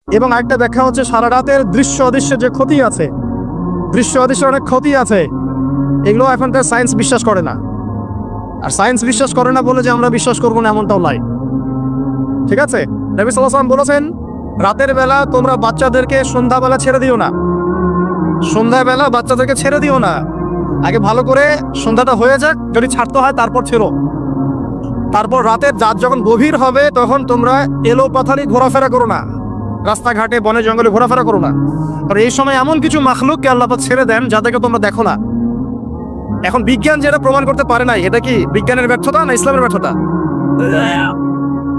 এবং আরেকটা ব্যাখ্যা হচ্ছে সারা রাতের দৃশ্য অদৃশ্যের যে ক্ষতি আছে, দৃশ্য অদৃশ্যের অনেক ক্ষতি আছে, এগুলো এখনকার সায়েন্স বিশ্বাস করে না। আর সায়েন্স বিশ্বাস করে না বলে যে আমরা বিশ্বাস করবো না এমনটাও নয়, ঠিক আছে? নবী সাল্লাল্লাহু আলাইহি ওয়াসাল্লাম বলেছেন, রাতের বেলা তোমরা বাচ্চাদেরকে সন্ধ্যাবেলা ছেড়ে দিও না, সন্ধ্যাবেলা বাচ্চাদেরকে ছেড়ে দিও না, আগে ভালো করে সন্ধ্যাটা হয়ে যাক, যদি ছাড়তে হয় তারপর ছেড়ো। তারপর রাতের রাত যখন গভীর হবে তখন তোমরা এলো পাথারি ঘোরাফেরা করো না, রাস্তাঘাটে বনে জঙ্গলে ঘোরাফেরা করো না। আর এই সময় এমন কিছু মাখলুককে আল্লাহ পাক ছেড়ে দেন যাদেরকে তোমরা দেখো না। এখন বিজ্ঞান যেটা প্রমাণ করতে পারে নাই, এটা কি বিজ্ঞানের ব্যর্থতা না ইসলামের ব্যর্থতা?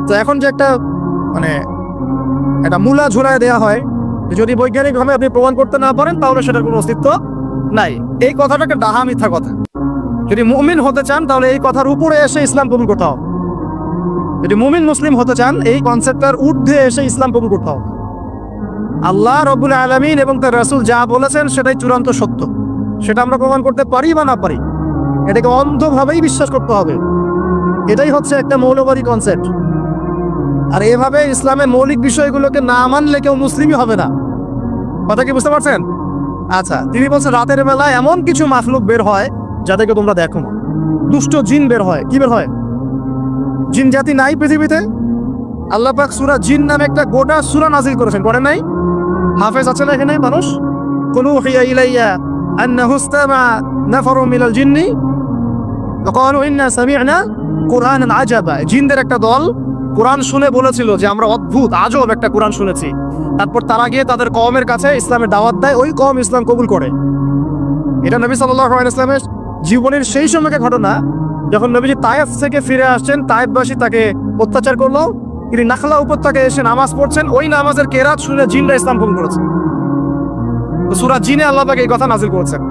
তো এখন যে একটা মানে একটা মূলা ঝুলায় দেওয়া হয়, যদি বৈজ্ঞানিকভাবে আপনি প্রমাণ করতে না পারেন তাহলে সেটার কোনো অস্তিত্ব নাই, এই কথাটাকে ডাহা মিথ্যা কথা। যদি মুমিন হতে চান তাহলে এই কথার উপরে এসে ইসলাম কবুল করতে হবে। যদি মুমিন মুসলিম হতে চান এই কনসেপ্টটার ঊর্ধ্বে এসে ইসলাম কবুল করতে হবে। আল্লাহ রাব্বুল আলামিন এবং তার রাসূল যা বলেছেন সেটাই চূড়ান্ত সত্য, সেটা আমরা প্রমাণ করতে পারি বা না পারি, এটাকে অন্ধভাবেই বিশ্বাস করতে হবে। এটাই হচ্ছে একটা মৌলবাদী কনসেপ্ট। আর এভাবে ইসলামের মৌলিক বিষয়গুলোকে না মানলে কেউ মুসলিমই হবে না। কথা কি বুঝতে পারছেন? আচ্ছা, তিনি বলছেন রাতের বেলায় এমন কিছু মাখলুক বের হয় যাদেরকে তোমরা দেখো না। দুষ্ট জিন বের হয়। কি বের হয়? জিন জাতি নাই পৃথিবীতে? আল্লাহ পাক সূরা জিন নামে একটা গোটা সূরা নাযিল করেছেন, করেন নাই? হাফেজ আছে না এখানে মানুষ? কুলু হিয়া ইলাইয়া আন্নাহু ইসতামা নাফারু মিনাল জিন্নি ফাকালু ইন্না সামি'না কুরআনান আজাবা। জিনদের একটা দল কোরআন শুনে বলেছিল যে আমরা অদ্ভুত আজব একটা কোরআন শুনেছি। তারপর তারা গিয়ে তাদের কওমের কাছে ইসলামের দাওয়াত দেয়, ওই কওম ইসলাম কবুল করে। এটা নবী সাল্লাল্লাহু আলাইহি ওয়াসাল্লামের জীবনের সেই সময়কার ঘটনা, যখন নবীজি তায়েফ থেকে ফিরে আসছেন, তায়েফবাসী তাকে অত্যাচার করলো, তিনি নাখলা উপত্যকায় এসে নামাজ পড়ছেন, ওই নামাজের কেরাত শুনে জিনরা ইসলাম কবুল করেছে। সূরা জিনে আল্লাহ পাক এই কথা নাযিল করেছেন।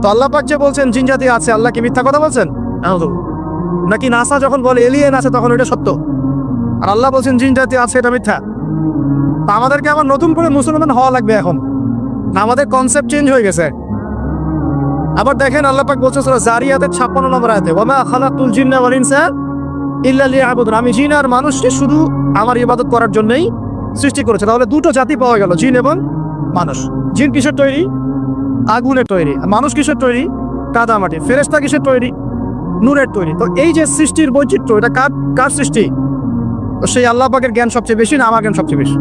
তো আল্লাহ পাক যে বলছেন জিন জাতি আছে, আল্লাহ কি মিথ্যা কথা বলছেন? নাকি নাসা যখন বলে এলিয়েন আছে তখন এটা সত্য, আর আল্লাহ বলছেন জিন জাতি আছে এটা মিথ্যা? তা আমাদেরকে আবার নতুন করে মুসলমান হওয়া লাগবে এখন, আমাদের কনসেপ্ট চেঞ্জ হয়ে গেছে। আবার দেখেন আল্লাহ পাক বলছেন সূরা জারিয়াতের 56 নম্বর আয়াতে, ওয়ামা খালাকতুল জিন্না ওয়াল ইনসা ইল্লা লিয়াবুদুন, আমি জিন আর মানুষকে শুধু আমার ইবাদত করার জন্যই সৃষ্টি করেছে। তাহলে দুটো জাতি পাওয়া গেল, জিন এবং মানুষ। জিন কিসের তৈরি? আগুনের তৈরি। মানুষ কিসের তৈরি? কাদা মাটি। ফেরেশতা কিসের তৈরি? নূরের তৈরি। তো এই যে সৃষ্টির বৈচিত্র্য, এটা কার সৃষ্টি? তো সেই আল্লাহ পাকের জ্ঞান সবচেয়ে বেশি না আমার জ্ঞান সবচেয়ে বেশি?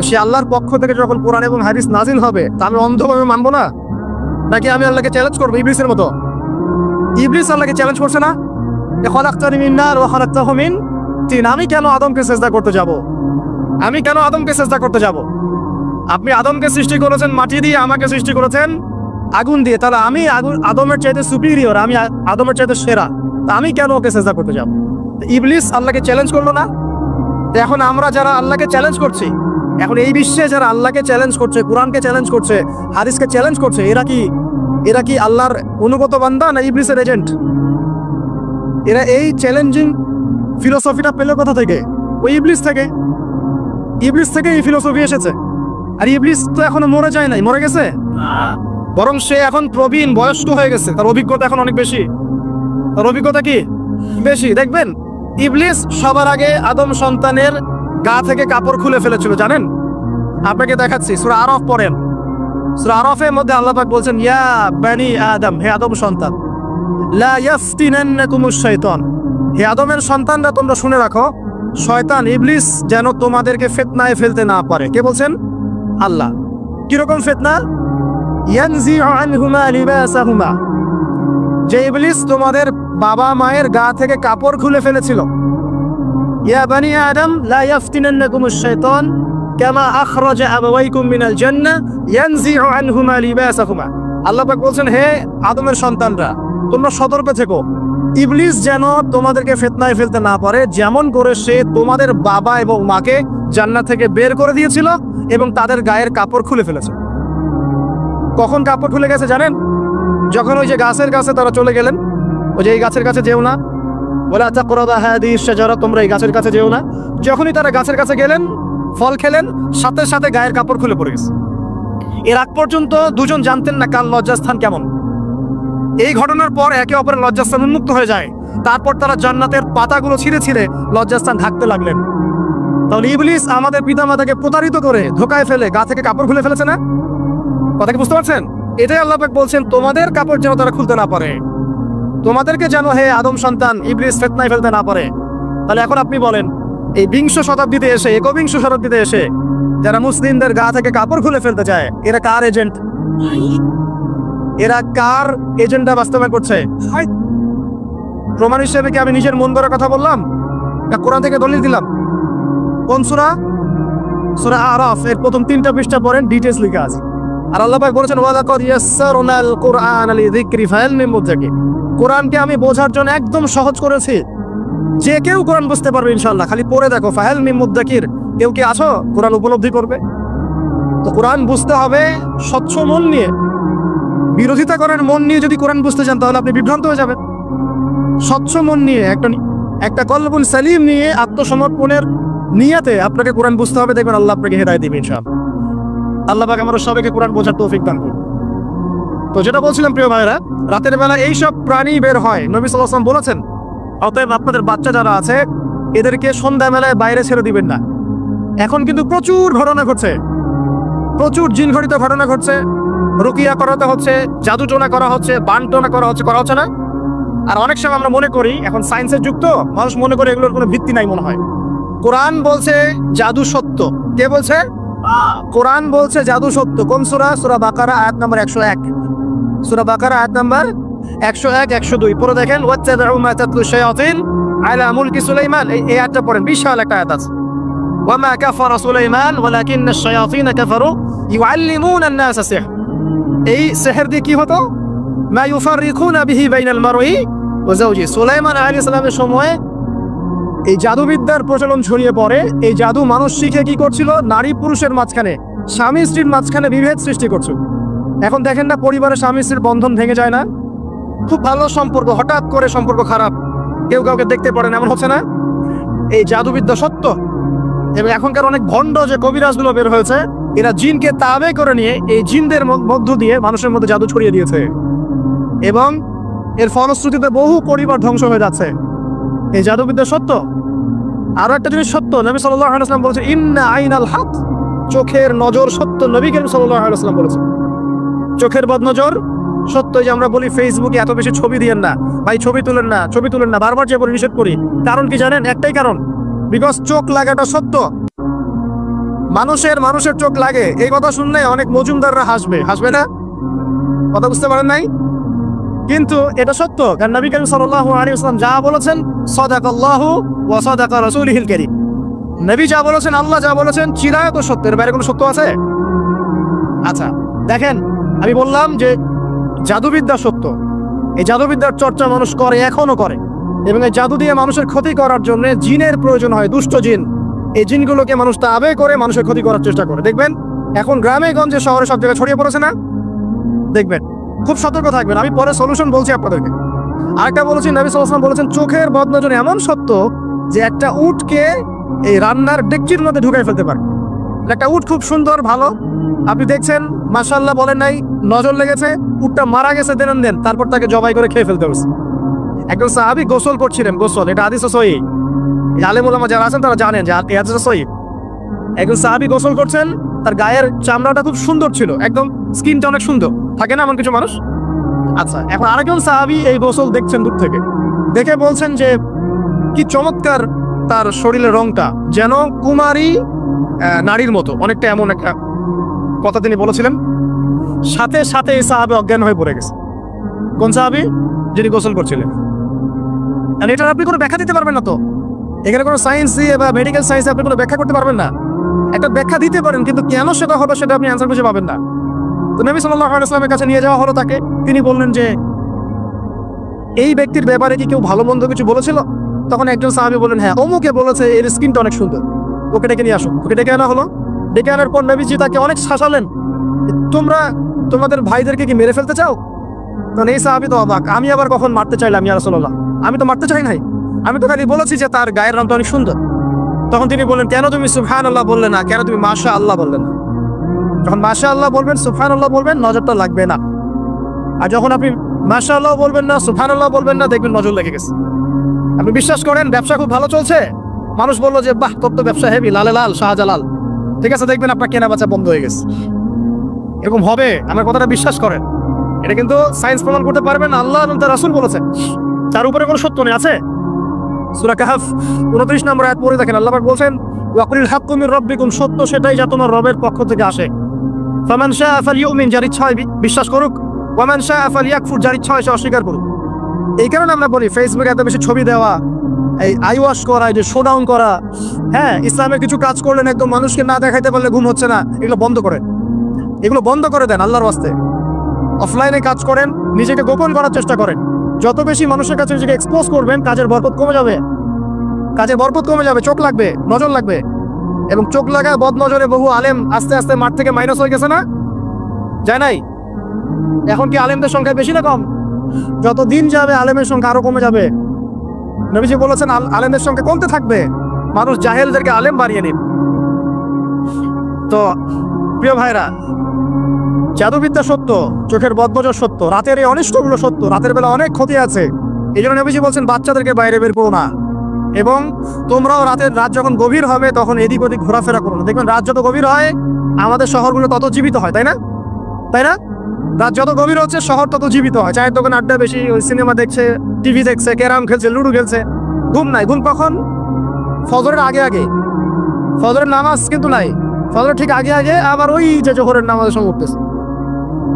সে আল্লাহর পক্ষ থেকে যখন কোরআন এবং হাদিস নাজিল হবে তা আমি অন্ধভাবে মানবো না, নাকি আমি আল্লাহকে চ্যালেঞ্জ করবো ইবলিসের মতো? ইবলিস আল্লাহকে চ্যালেঞ্জ করছে না, খালাকতানি মিন নার ওয়া খালাকতাহু মিন তিন, আমি কেন আদমকে সিজদা করতে যাব? আমি কেন আদমকে সিজদা করতে যাব? আপনি আদমকে সৃষ্টি করেছেন মাটি দিয়ে, আমাকে সৃষ্টি করেছেন আগুন দিয়ে, তাহলে আমি আদমের চাইতে সুপিরিয়র, আমি আদমের চাইতে সেরা, তা আমি কেন ওকে সিজদা করতে যাব? ইবলিস আল্লাহকে চ্যালেঞ্জ করলো না? এখন আমরা যারা আল্লাহকে চ্যালেঞ্জ করছি, এখন এই বিশ্বে যারা আল্লাহকে চ্যালেঞ্জ করছে, কোরআনকে চ্যালেঞ্জ করছে, হাদিসকে চ্যালেঞ্জ করছে, এরা কি আল্লাহর অনুগত বান্দা না ইবলিসের এজেন্ট? এরা এই চ্যালেঞ্জিং ফিলোসফিটা পেল কোথা থেকে? ওই ইবলিস থেকে। ইবলিস থেকে এই ফিলোসফি এসেছে। আর ইবলিস তো এখনো মরে যায় নাই, মরে গেছে, বরং সে এখন প্রবীণ, বয়স্ক হয়ে গেছে, তার অভিজ্ঞতা এখন অনেক বেশি। তার অভিজ্ঞতা কি বেশি? দেখবেন ইবলিস সবার আগে আদম সন্তানের গা থেকে কাপড় খুলে ফেলেছিল, জানেন? আপনাকে দেখাচ্ছি, সূরা আরাফ পড়েন। সূরা আরাফের মধ্যে আল্লাহ পাক বলছেন, ইয়া বানি আদম, হে আদম সন্তান, লা ইয়াফতিনান্নাকুমুশ শাইতান, হে আদমের সন্তানরা তোমরা শুনে রাখো, শয়তান ইবলিস যেন তোমাদেরকে ফিতনায় ফেলতে না পারে। কে বলছেন? আল্লাহ। কিরকম ফিতনা? ইয়ানজিউ আনহুমা লিবাসাহুমা, যে ইবলিস তোমাদের বাবা মায়ের গা থেকে কাপড় খুলে ফেলেছিল। ইয়া বানি আদম লা ইয়াফতিনান্নাকুমুশ শাইতান কামা আখরাজা আবাওয়াইকুম মিনাল জান্নাহ ইয়ানজিউ আনহুমা লিবাসাহুমা। আল্লাহ পাক বলছেন, হে আদমের সন্তানরা তোমরা সতর্ক থেকো, ইবলিস যেন তোমাদেরকে ফিতনায় ফেলতে না পারে, যেমন করে সে তোমাদের বাবা এবং মাকে জান্নাত থেকে বের করে দিয়েছিল এবং তাদের গায়ের কাপড় খুলে ফেলেছে। কখন কাপড় খুলে গেছে জানেন? যখন ওই যে গাছের কাছে তারা চলে গেলেন, ওই যে এই গাছের কাছে যেও না, ওয়ালা তাকরাবা হাদিহিশ শাজারা, তোমরা এই গাছের কাছে যেও না। যখনই তারা গাছের কাছে গেলেন, ফল খেলেন, সাথে সাথে গায়ের কাপড় খুলে পড়ে গেছে। এর আগ পর্যন্ত দুজন জানতেন না কার লজ্জাস্থান কেমন। এই ঘটনার পর একে অপরের লজ্জাস্থান উন্মুক্ত হয়ে যায়। তারপর তারা জান্নাতের পাতাগুলো ছিঁড়ে ছিঁড়ে লজ্জাস্থান ঢাকতে লাগলেন। তাহলে ইবলিস আমাদের পিতামাতাকে প্রতারিত করে ধোকায় ফেলে গা থেকে কাপড় খুলে ফেলেছে না? কথা কি বুঝতে পারছেন? এটাই আল্লাহ পাক বলছেন তোমাদের কাপড় যেন তারা খুলতে না পারে, তোমাদেরকে যেন হে আদম সন্তান ইবলিস ফিতনায় ফেলতে না পারে। তাহলে এখন আপনি বলেন, এই বিংশ শতাব্দীতে এসে, একবিংশ শতাব্দীতে এসে যারা মুসলিমদের গা থেকে কাপড় খুলে ফেলতে চায়, এরা কার এজেন্ট? এরা কার এজেন্ডা বাস্তবায়ন করছে? প্রমাণ হিসেবে কি আমি নিজের মন গড়া কথা বললাম, কোরআন থেকে দলিল দিলাম? কোন সূরা? সূরা আরাফ এর প্রথম 3টা পৃষ্ঠা পড়েন, ডিটেইলস লেখা আছে। আর আল্লাহ পাক বলেছেন ওয়ালাকাদ ইয়াসসারনাল কুরআনা লিযিকরি ফাহাল মিন মুদ্দাকির। কোরআনকে আমি বোঝার জন্য একদম সহজ করেছি, যে কেউ কোরআন বুঝতে পারবে ইনশাআল্লাহ। খালি পড়ে দেখো, ফাহাল মিন মুদ্দাকির, কেউ কি আছো কোরআন উপলব্ধি করবে? তো কোরআন বুঝতে হবে স্বচ্ছ মন নিয়ে। বিরোধিতা করার মন নিয়ে যদি কোরআন বুঝতে চান তাহলে আপনি বিভ্রান্ত হয়ে যাবেন। স্বচ্ছ মন নিয়ে, একটা কলবুল সালিম নিয়ে, আত্মসমর্পণের নিয়তে আপনাকে কোরআন বুঝতে হবে। দেখবেন আল্লাহ আপনাকে হেদায়েত দিবেন ইনশাআল্লাহ। আল্লাহ পাক আমাদের সবাইকে কোরআন বোঝার তৌফিক দান করুন। তো যেটা বলছিলাম প্রিয় ভাইরা, রাতের বেলা এইসব প্রাণী বের হয়, নবী সাল্লাল্লাহু আলাইহি ওয়াসাল্লাম বলেছেন অতএব আপনাদের বাচ্চা যারা আছে এদেরকে সন্ধ্যাবেলায় বাইরে ছেড়ে দিবেন না। এখন কিন্তু প্রচুর ঘটনা ঘটছে, প্রচুর জিন ঘটিত ঘটনা ঘটছে, রুকিয়া করাতে হচ্ছে, জাদু টোনা করা হচ্ছে, বান টোনা করা হচ্ছে না? আর অনেক সময় আমরা মনে করি, এখন সায়েন্সের যুগ তো, মানুষ মনে করে এগুলোর কোনো ভিত্তি নাই মনে হয়। কোরআন বলছে জাদু সত্য। কে বলছে? কোরআন বলছে জাদু সত্য। কোন সূরা? সূরা বাকারা আয়াত নাম্বার 101। সূরা বাকারা আয়াত নাম্বার 101, 102 পড়ে দেখেন। ওয়াত্তাবিউ মা তাতলু শায়াতিন আলা মুলকি সুলাইমান, এই আয়াতটা পড়েন, বিশাল একটা আয়াত আছে। ওয়ামা কাফারা সুলাইমান ওয়ালাকিন্নাশ শায়াতিন কাফারু ইউআল্লিমুনা আন-নাসা সিহর। এই সিহর দিয়ে কি হতো? মা ইউফাররিকুনা বিহি বাইনাল মারই ওয়া যাওজি। সুলাইমান আলাইহিস সালামের সময় এই জাদুবিদ্যার প্রচলন ছড়িয়ে পড়ে। এই জাদু মানুষ শিখে কি করছিল? নারী পুরুষের মাঝখানে, স্বামী স্ত্রীর মাঝখানে বিভেদ সৃষ্টি করছিল। এখন দেখেন না, পরিবারে স্বামী স্ত্রীর বন্ধন ভেঙে যায় না? খুব ভালো সম্পর্ক, হঠাৎ করে সম্পর্ক খারাপ, কেউ কাউকে দেখতে পারে না, এমন হচ্ছে না? এই জাদুবিদ্যা সত্য। এবং এখনকার অনেক ভণ্ড যে কবিরাজগুলো বের হয়েছে, এরা জিনকে তাবে করে নিয়ে এই জিনদের মধ্য দিয়ে মানুষের মধ্যে জাদু ছড়িয়ে দিয়েছে, এবং এর ফলশ্রুতিতে বহু পরিবার ধ্বংস হয়ে যাচ্ছে। এই জাদুবিদ্যা সত্য। আরো একটা জিনিস সত্য, নবী সাল্লাল্লাহু আলাইহি ওয়াসাল্লাম বলেছেন ইন্না আইনাল হক, চোখের নজর সত্য। নবী করিম সাল্লাল্লাহু আলাইহি ওয়াসাল্লাম বলেছেন চোখের বদনজর সত্য। যে আমরা বলি ফেসবুকে এত বেশি ছবি দিয়েন না ভাই, ছবি তুলেন না, বারবার যে বলি নিষেধ করি, কারণ কি জানেন? একটাই কারণ, বিকজ চোখ লাগাটা সত্য। মানুষের চোখ লাগে, এই কথা শুনলে অনেক মজুমদাররা হাসবে না? কথা বুঝতে পারেন নাই? কিন্তু এটা সত্য, কারণ নবী করিম সাল্লাল্লাহু আলাইহি ওয়াসাল্লাম যা বলেছেন সাদাকাল্লাহু ওয়া সাদাকা রাসূলুহুল কারীম। নবী যা বলেছেন, আল্লাহ যা বলেছেন, চিরায়ত সত্য, এর বাইরে কোনো সত্য আছে? আচ্ছা দেখেন, আমি বললাম যে জাদুবিদ্যা সত্য। এই জাদুবিদ্যার চর্চা মানুষ করে, এখনো করে, এবং এই জাদু দিয়ে মানুষের ক্ষতি করার জন্য জিনের প্রয়োজন হয়, দুষ্ট জিন। এই জিনগুলোকে মানুষ তাবে করে মানুষের ক্ষতি করার চেষ্টা করে। দেখবেন এখন গ্রামে গঞ্জে শহরে সব জায়গায় ছড়িয়ে পড়েছে না? দেখবেন, খুব সতর্ক থাকবেন। আমি পরে সলিউশন বলছি আপনাদেরকে। আরেকটা বলেছি, নবী সাল্লাল্লাহু আলাইহি ওয়াসাল্লাম বলেছেন চোখের বদনজর এমন সত্য যে একটা উটকে এই রান্নার ডেকচির মধ্যে ঢুকাই ফেলতে পারে। একটা উট খুব সুন্দর, ভালো, আপনি দেখছেন মাশাআল্লাহ বলেন নাই, নজর লেগেছে, উটটা মারা গেছে দেন, তারপর তাকে জবাই করে খেয়ে ফেলতে হয়েছে। একজন সাহাবী গোসল করছিলেন, গোসল, এটা হাদিস সহিহ, আলেম ওলামা যারা আছেন তারা জানেন যে এই হাদিস সহিহ। একজন সাহাবী গোসল করছেন, তার গায়ের চামড়াটা খুব সুন্দর ছিল, একদম স্কিনটা অনেক সুন্দর থাকে না এমন কিছু মানুষ? আচ্ছা, এখন আরেকজন সাহাবী এই গোসল দেখছেন দূর থেকে, দেখে বলছেন যে কি চমৎকার তার শরীরের রংটা, যেন কুমারী নারীর মতো, অনেকটা এমন একটা কথা তিনি বলেছিলেন। সাথে সাথে এই সাহাবী অজ্ঞান হয়ে পড়ে গেছে। কোন সাহাবী? যিনি গোসল করছিলেন। আর এটা আপনি কোনো ব্যাখ্যা দিতে পারবেন না। তো এখানে কোনো সায়েন্স দিয়ে বা মেডিকেল সায়েন্স আপনি কোনো ব্যাখ্যা করতে পারবেন না। একটা ব্যাখ্যা দিতে পারেন, কিন্তু কেন সেটা হলো সেটা আপনি অ্যান্সার খুঁজে পাবেন না। তো নবী সাল্লাল্লাহু আলাইহি ওয়াসাল্লামের কাছে নিয়ে যাওয়া হলো তাকে। তিনি বললেন যে এই ব্যক্তির ব্যাপারে কি কেউ ভালো মন্দ কিছু বলেছিল? তখন একজন সাহাবী বললেন হ্যাঁ, অমুকে বলেছে এর স্কিনটা অনেক সুন্দর, ওকে ডেকে নিয়ে আসো। ওকে ডেকে আনা হলো। ডেকে আনার পর নবীজি তাকে অনেক শাসালেন, তোমরা তোমাদের ভাইদেরকে কি মেরে ফেলতে চাও? তখন এই সাহাবী তো অবাক, আমি আবার কখন মারতে চাইলাম ইয়া রাসূলুল্লাহ? আমি তো মারতে চাই নাই, আমি তো খালি বলেছি যে তার গায়ের রংটা অনেক সুন্দর। তখন তিনি বললেন কেন তুমি সুবহানাল্লাহ বললে না, কেন তুমি মাশাআল্লাহ বললে না? যখন মাশাআল্লাহ বলবেন, সুবহানাল্লাহ বলবেন, নজরটা লাগবে না। আর যখন আপনি মাশাআল্লাহ বলবেন না, সুবহানাল্লাহ বলবেন না, দেখবেন নজর লেগে গেছে। আপনি বিশ্বাস করেন ব্যবসা খুব ভালো চলছে, মানুষ বললো যে বাহ, তোর তো ব্যবসা হেভি, লালে লাল শাহজালাল, ঠিক আছে, দেখবেন আপনার কেনা বেচা বন্ধ হয়ে গেছে। এরকম হবে, আমার কথাটা বিশ্বাস করেন। এটা কিন্তু সায়েন্স প্রমাণ করতে পারবে না, আল্লাহ এবং তার রাসূল বলেছে, তার উপরে কোনো সত্য নেই। আছে সূরা কাহফ 29 নম্বর আয়াত পড়ে দেখেন, আল্লাহ পাক বলছেন ওয়াকুলিল হাক্কু মির রাব্বিকুম, সত্য সেটাই যা তোমার রবের পক্ষ থেকে আসে। ফামান শাআ ফালইউমিন, যার ইচ্ছা হয় বিশ্বাস করুক, ওয়ামান শাআ ফালইয়াকফুর, যার ইচ্ছা হয় সে অস্বীকার করুক। এই কারণে আমরা বলি ফেসবুকে এত বেশি ছবি দেওয়া, এই আইওয়াশ করা, এই যে শোডাউন করা, হ্যাঁ, ইসলামের কিছু কাজ করলেন একদম মানুষকে না দেখাইতে পারলে ঘুম হচ্ছে না, এগুলো বন্ধ করেন, এগুলো বন্ধ করে দেন আল্লাহর ওয়াস্তে। অফলাইনে কাজ করেন, নিজেকে গোপন করার চেষ্টা করেন। যত বেশি মানুষের কাছে নিজেকে এক্সপোজ করবেন, কাজের বরকত কমে যাবে, কাজের বরকত কমে যাবে, চোখ লাগবে, নজর লাগবে। এবং চোখ লাগায় বদ নজরে বহু আলেম আস্তে আস্তে মাঠ থেকে মাইনাস হয়ে গেছে না, যায় নাই? এখন কি আলেমদের সংখ্যা বেশি না কম? যত দিন যাবে আলেমের সংখ্যা আরো কমে যাবে। নবীজি বলেছেন আলেমদের সংখ্যা কমতে থাকবে, মানুষ জাহেলদেরকে আলেম বানিয়ে নিন। তো প্রিয় ভাইরা, জাদুবিদ্যা সত্য, চোখের বদনজর সত্য, রাতের এই অনিষ্টগুলো সত্য, রাতের বেলা অনেক ক্ষতি আছে। এই জন্য নবীজি বলছেন বাচ্চাদেরকে বাইরে বের করো না, এবং তোমরাও রাত যখন গভীর হবে তখন এদিক ওদিক ঘোরাফেরা করো না। দেখবেন রাত যত গভীর হয় আমাদের শহরগুলো তত জীবিত হয়, তাই না? তাই না? রাত যত গভীর হচ্ছে শহর তত জীবিত হয়। চায়ের দোকান আড্ডা বেশি, ওই সিনেমা দেখছে, টিভি দেখছে, ক্যারাম খেলছে, লুডো খেলছে, ঘুম নাই। ঘুম কখন? ফজরের আগে আগে। ফজরের নামাজ কিন্তু নাই, ফজরের ঠিক আগে আগে আবার ওই যে জোহরের নামাজের সঙ্গে উঠতেছে।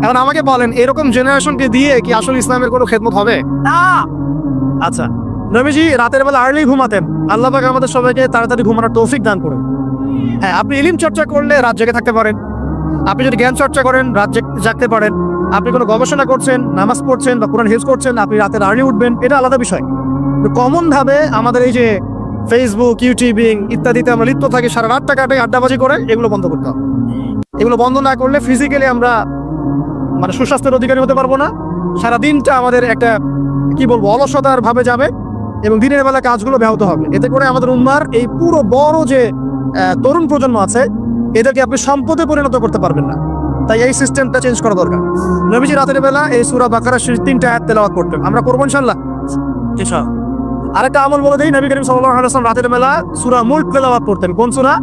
এখন আমাকে বলেন, এরকম জেনারেশনকে দিয়ে কি আসলে ইসলামের কোনো খেদমত হবে? না। আচ্ছা, নবীজি রাতের বেলা আর্লি ঘুমাতেন। আল্লাহ পাক আমাদের সবাইকে তাড়াতাড়ি ঘুমানোর তৌফিক দান করুন। হ্যাঁ, আপনি ইলম চর্চা করলে রাত জেগে থাকতে পারেন, আপনি যদি জ্ঞান চর্চা করেন রাত জাগতে পারেন, আপনি কোনো গবেষণা করছেন, নামাজ পড়ছেন বা কোরআন হিফজ করছেন, আপনি রাতের আর্লি উঠবেন, এটা আলাদা বিষয়। কমন ভাবে আমাদের এই যে ফেসবুক, ইউটিউবিং ইত্যাদিতে আমরা লিপ্ত থাকি, সারা রাতটা কাটে আড্ডাবাজি করে, এগুলো বন্ধ করতে হবে। এগুলো বন্ধ না করলে ফিজিক্যালি আমরা মানে সুস্বাস্থ্যের অধিকারী হতে পারবো না। সারা দিনটা আমাদের একটা কি বলবো অলসতার ভাবে যাবে, এবং দিনের বেলা কাজগুলো ব্যাহত হবে। এতে করে আমাদের উম্মার এই পুরো বড় যে তরুণ প্রজন্ম আছে, এদেরকে আপনি সম্পদে পরিণত করতে পারবেন না। তাই এই সিস্টেমটা চেঞ্জ করা দরকার। নবীজি রাতের বেলা এই সূরা বাকারার শেষ 3টা আয়াত তেলাওয়াত করতেন, আমরা করবো ইনশাআল্লাহ। আরেকটা আমল বলে দেই, নবী করিম সাল্লাল্লাহু আলাইহি ওয়াসাল্লাম রাতের বেলা সূরা মুলক তেলাওয়াত করতেন। কোন সূরা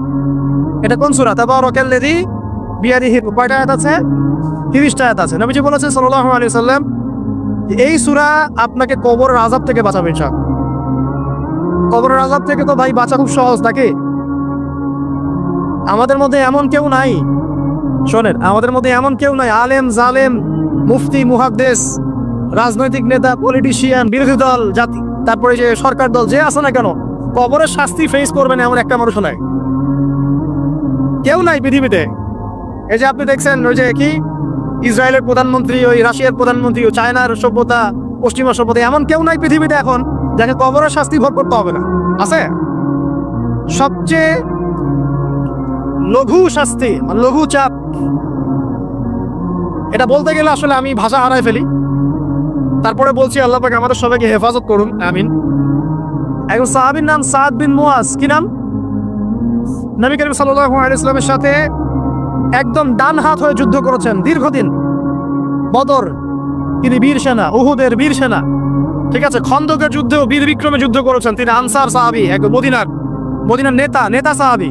এটা? কোন সূরা? তাবারাকাল্লাযী বিয়াদিহি, কয়টা আয়াত আছে? 30টা আয়াত আছে। নবীজি বলেছেন সাল্লাল্লাহু আলাইহি ওয়াসাল্লাম, এই সূরা আপনাকে কবরের আযাব থেকে বাঁচাবে ইনশাআল্লাহ। কবরের আযাব থেকে তো ভাই বাঁচা খুব সহজ থাকে। আমাদের মধ্যে এমন কেউ নাই, শোনেন, আমাদের মধ্যে এমন কেউ নাই, আলেম জালেম, মুফতি মুহাদ্দিস, রাজনৈতিক নেতা, পলিটিশিয়ান, বিরোধী দল, জাতি, তারপরে যে সরকার দল, যে আছে না কেন, কবরের শাস্তি ফেস করবেন এমন একটা মানুষ নাই, কেউ নাই পৃথিবীতে। এই যে আপনি দেখছেন ওই যে কি ইসরায়েলের প্রধানমন্ত্রী, ওই রাশিয়ার প্রধানমন্ত্রী, ও চায়নার সভ্যতা, পশ্চিমা সভ্যতা, এমন কেউ নাই পৃথিবীতে এখন যাকে কবরের শাস্তি ভোগ করতে হবে না। আছে? সবচেয়ে লঘু শাস্তি, মানে লঘু চাপ, এটা বলতে গেলে আসলে আমি ভাষা হারাই ফেলি। তারপরে বলছি আল্লাহ পাক আমাদের সবাইকে হেফাজত করুন, আমিন। একজন সাহাবীর নাম সাদ বিন মুয়াজ। কি নাম? নবী করিম সাল্লাল্লাহু আলাইহি ওয়াসাল্লামের সাথে একদম ডান হাত হয়ে যুদ্ধ করেছেন দীর্ঘদিন। বদর তিনি বীর সেনা, উহুদের বীর সেনা, ঠিক আছে, খন্দকের যুদ্ধেও বীর বিক্রমে যুদ্ধ করেছেন। তিনি আনসার সাহাবী, একদম মদিনার নেতা সাহাবী।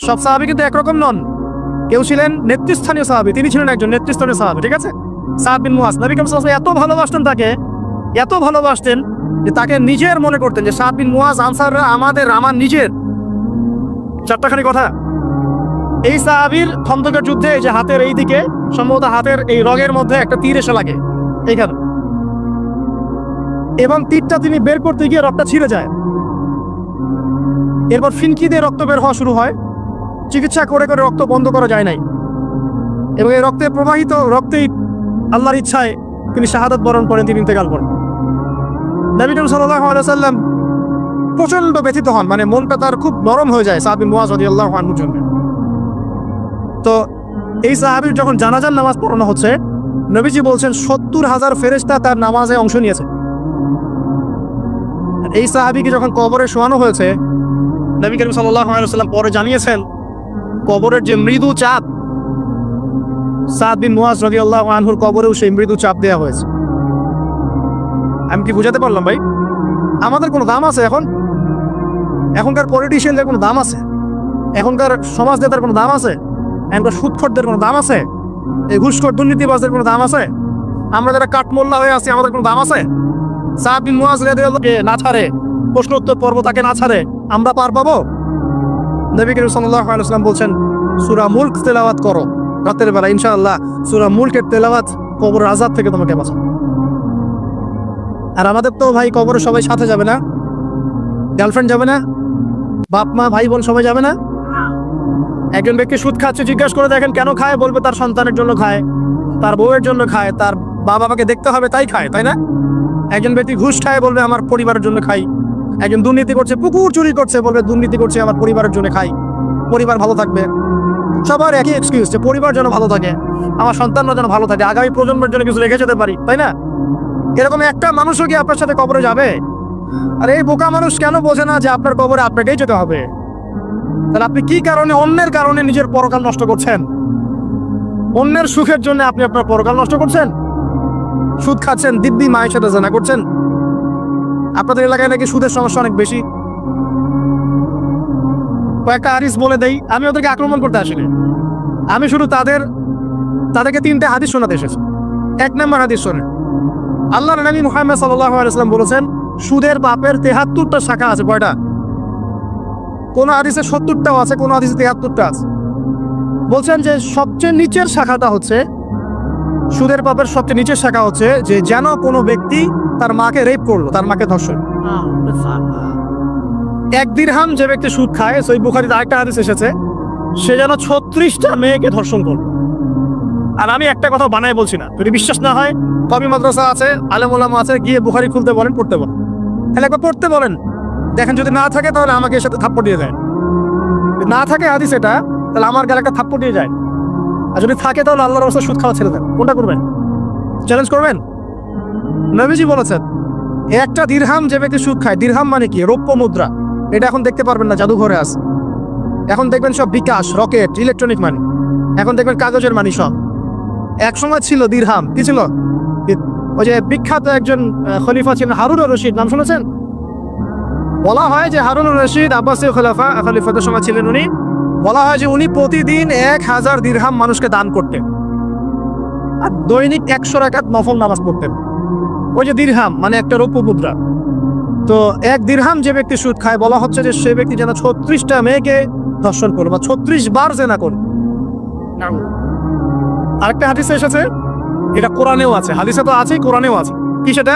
সব সাহাবী কিন্তু একরকম নন, কেউ ছিলেন নেতৃস্থানীয় সাহাবী, তিনি ছিলেন একজন নেতৃস্থানীয় সাহাবী, ঠিক আছে, সাদ বিন মুয়াজ। নবী করিম সাল্লাল্লাহু আলাইহি ওয়াসাল্লাম এত ভালোবাসতেন তাকে, এত ভালোবাসতেন যে তাকে নিজের মনে করতেন, যে সাদ বিন মুয়াজ আনসাররা আমার নিজের। চারটাখানি কথা। এই সাহাবীর খন্দকের যুদ্ধে এই যে হাতের এই দিকে, সম্ভবত হাতের এই রগের মধ্যে একটা তীর এসে লাগে এইখানে, এবং তীরটা তিনি বের করতে গিয়ে রক্তটা ছিঁড়ে যায়। এরপর ফিনকি দিয়ে রক্ত বের হওয়া শুরু হয়। চিকিৎসা করে করে রক্ত বন্ধ করা যায় নাই, এবং এই রক্তে প্রবাহিত রক্তেই আল্লাহর ইচ্ছায় তিনি শাহাদাত বরণ করেন, তিনি ইন্তেকাল করেন। নবী করিম সাল্লাল্লাহু আলাইহি ওয়াসাল্লাম প্রচন্ড ব্যথিত হন, মানে মনটা তার খুব নরম হয়ে যায় সাদ বিন মুয়াজ রাদিয়াল্লাহু আনহুর জন্য। তো এই সাহাবীর যখন জানাজার নামাজ পড়ানো হচ্ছে, নবীজি বলছেন 70,000 ফেরেশতা তার নামাজে অংশ নিয়েছে। এই সাহাবীকে যখন কবরে শোয়ানো হয়েছে, নবী করিম সাল্লাল্লাহু আলাইহি ওয়াসাল্লাম পরে জানিয়েছেন, কবরের যে মৃদু চাপ, সাদ বিন মুয়াজ রাদিয়াল্লাহু আনহুর কবরেও সেই মৃদু চাপ দেওয়া হয়েছে। আমি কি বুঝাতে পারলাম ভাই? আমাদের কোনো দাম আছে এখন? এখনকার পলিটিশিয়ানদের কোনো দাম আছে? এখনকার সমাজ নেতার কোনো দাম আছে? এখনকার সুদখোরদের কোনো দাম আছে? এই ঘুষখোর দুর্নীতিবাজদের কোনো দাম আছে? আমরা যারা কাঠমোল্লা হয়ে আছি আমাদের কোনো দাম আছে? সাদ বিন মুআজ রাদিয়াল্লাহু আনহু না ছাড়ে, প্রশ্ন উত্তর পর্ব তাকে না ছাড়ে, আমরা পার পাবো? নবী করিম সাল্লাল্লাহু আলাইহি ওয়াসাল্লাম বলছেন সূরা মুলক তেলাওয়াত করো রাতের বেলা, ইনশাআল্লাহ সূরা মুলকের তেলাওয়াত কবরের আযাব থেকে তোমাকে বাঁচাবে। আর আমাদের তো ভাই কবরে সবাই সাথে যাবে না, গার্লফ্রেন্ড যাবে না, বাপ মা ভাই বোন সবাই যাবে না। একজন ব্যক্তি সুদ খাচ্ছে, জিজ্ঞাসা করে দেখেন কেন খায়, বলবে তার সন্তানের জন্য খায়, তার বউয়ের জন্য খায়, তার বাবা মাকে দেখতে হবে তাই খায়, তাই না? একজন ব্যক্তি ঘুষ খায়, বলবে আমার পরিবারের জন্য খাই। একজন দুর্নীতি করছে, পুকুর চুরি করছে, বলবে দুর্নীতি করছে আমার পরিবারের জন্য খাই, পরিবার ভালো থাকবে। সবার একই এক্সকিউজ, যে পরিবার যেন ভালো থাকে, আমার সন্তানরা যেন ভালো থাকে, আগামী প্রজন্মের জন্য কিছু রেখে যেতে পারি, তাই না? এরকম একটা মানুষও কি আপনার সাথে কবরে যাবে? আর এই বোকা মানুষ কেন বোঝে না যে আপনার কবরে আপনাকেই যেতে হবে? তাহলে আপনি কি কারণে, অন্যের কারণে নিজের পরকাল নষ্ট করছেন? অন্যের সুখের জন্য আপনি আপনার পরকাল নষ্ট করছেন। সুদ খাচ্ছেন, দিব্যি মায়ের সাথে জানা করছেন। আপনাদের এলাকায় নাকি সুদের সমস্যা অনেক বেশি। কয়েকটা হাদিস বলে দেই, আমি ওদেরকে আক্রমণ করতে আসিনি, আমি শুধু তাদেরকে 3টে হাদিস শোনাতে এসেছি। 1 নম্বর হাদিস শোনেন, আল্লাহর নবী মুহাম্মদ সাল্লাল্লাহু আলাইহি ওয়াসাল্লাম বলেছেন সুদের পাপের 73টা শাখা আছে। কয়টা? কোন হাদিসে 70টাও আছে, কোন হাদিসে 73টা আছে। বলছেন যে সবচেয়ে নিচের শাখাটা হচ্ছে, সুদের পাপের সবচেয়ে নিচের শাখা হচ্ছে যে যেন কোনো ব্যক্তি তার মাকে রেপ করলো, তার মাকে ধর্ষণ। 1 দিরহাম যে ব্যক্তি সুদ খায়, সহিহ বুখারীতে আরেকটা হাদিস এসেছে, সে যেন 36টা মেয়েকে ধর্ষণ করলো। আর আমি একটা কথা বানাই বলছি না, যদি বিশ্বাস না হয় কবি মাদ্রাসা আছে, আলেম ওলামা আছে, গিয়ে বুখারী খুলতে বলেন, পড়তে বলেন। তাহলে একবার পড়তে বলেন, দেখেন যদি না থাকে তাহলে আমাকে এর সাথে থাপ্পড় দিয়ে যায়। না থাকে হাদিস এটা, তাহলে আমার গালে একটা থাপ্পড় দিয়ে যায়। আর যদি থাকে তাহলে আল্লাহর রাসূল সুদ খাওয়া ছেড়ে দেন। কোনটা করবেন? চ্যালেঞ্জ করবেন? নবীজি বলেছেন একটা দিরহাম যে ব্যক্তি সুদ খায়, দিরহাম মানে কি? রৌপ্য মুদ্রা। এটা এখন দেখতে পারবেন না, জাদুঘরে আছে। এখন দেখবেন সব বিকাশ, রকেট, ইলেকট্রনিক মানি। এখন দেখবেন কাগজের মানি সব। এক সময় ছিল দিরহাম, কি ছিল? ওই যে বিখ্যাত একজন খলিফা ছিলেন হারুন আর রশিদ, নাম শুনেছেন? বলা হয় যে হারুন আর রশিদ আব্বাসীয় খলিফাতের সময় ছিলেন উনি। বলা হয় যে উনি প্রতিদিন 1000 দিরহাম মানুষকে দান করতেন, আর দৈনিক 100 রাকাত নফল নামাজ পড়তেন। ওই যে দিরহাম মানে একটা রৌপ্য মুদ্রা। তো 1 দিরহাম যে ব্যক্তি সুদ খায়, বলা হচ্ছে যে সে ব্যক্তি যেন 36টা মেয়েকে ধর্ষণ করলো বা 36 বার জেনা করলো। আরেকটা হাদিসে এসেছে, এটা কোরআনেও আছে, হাদিসে তো আছেই, কোরআনেও আছে। কি সেটা?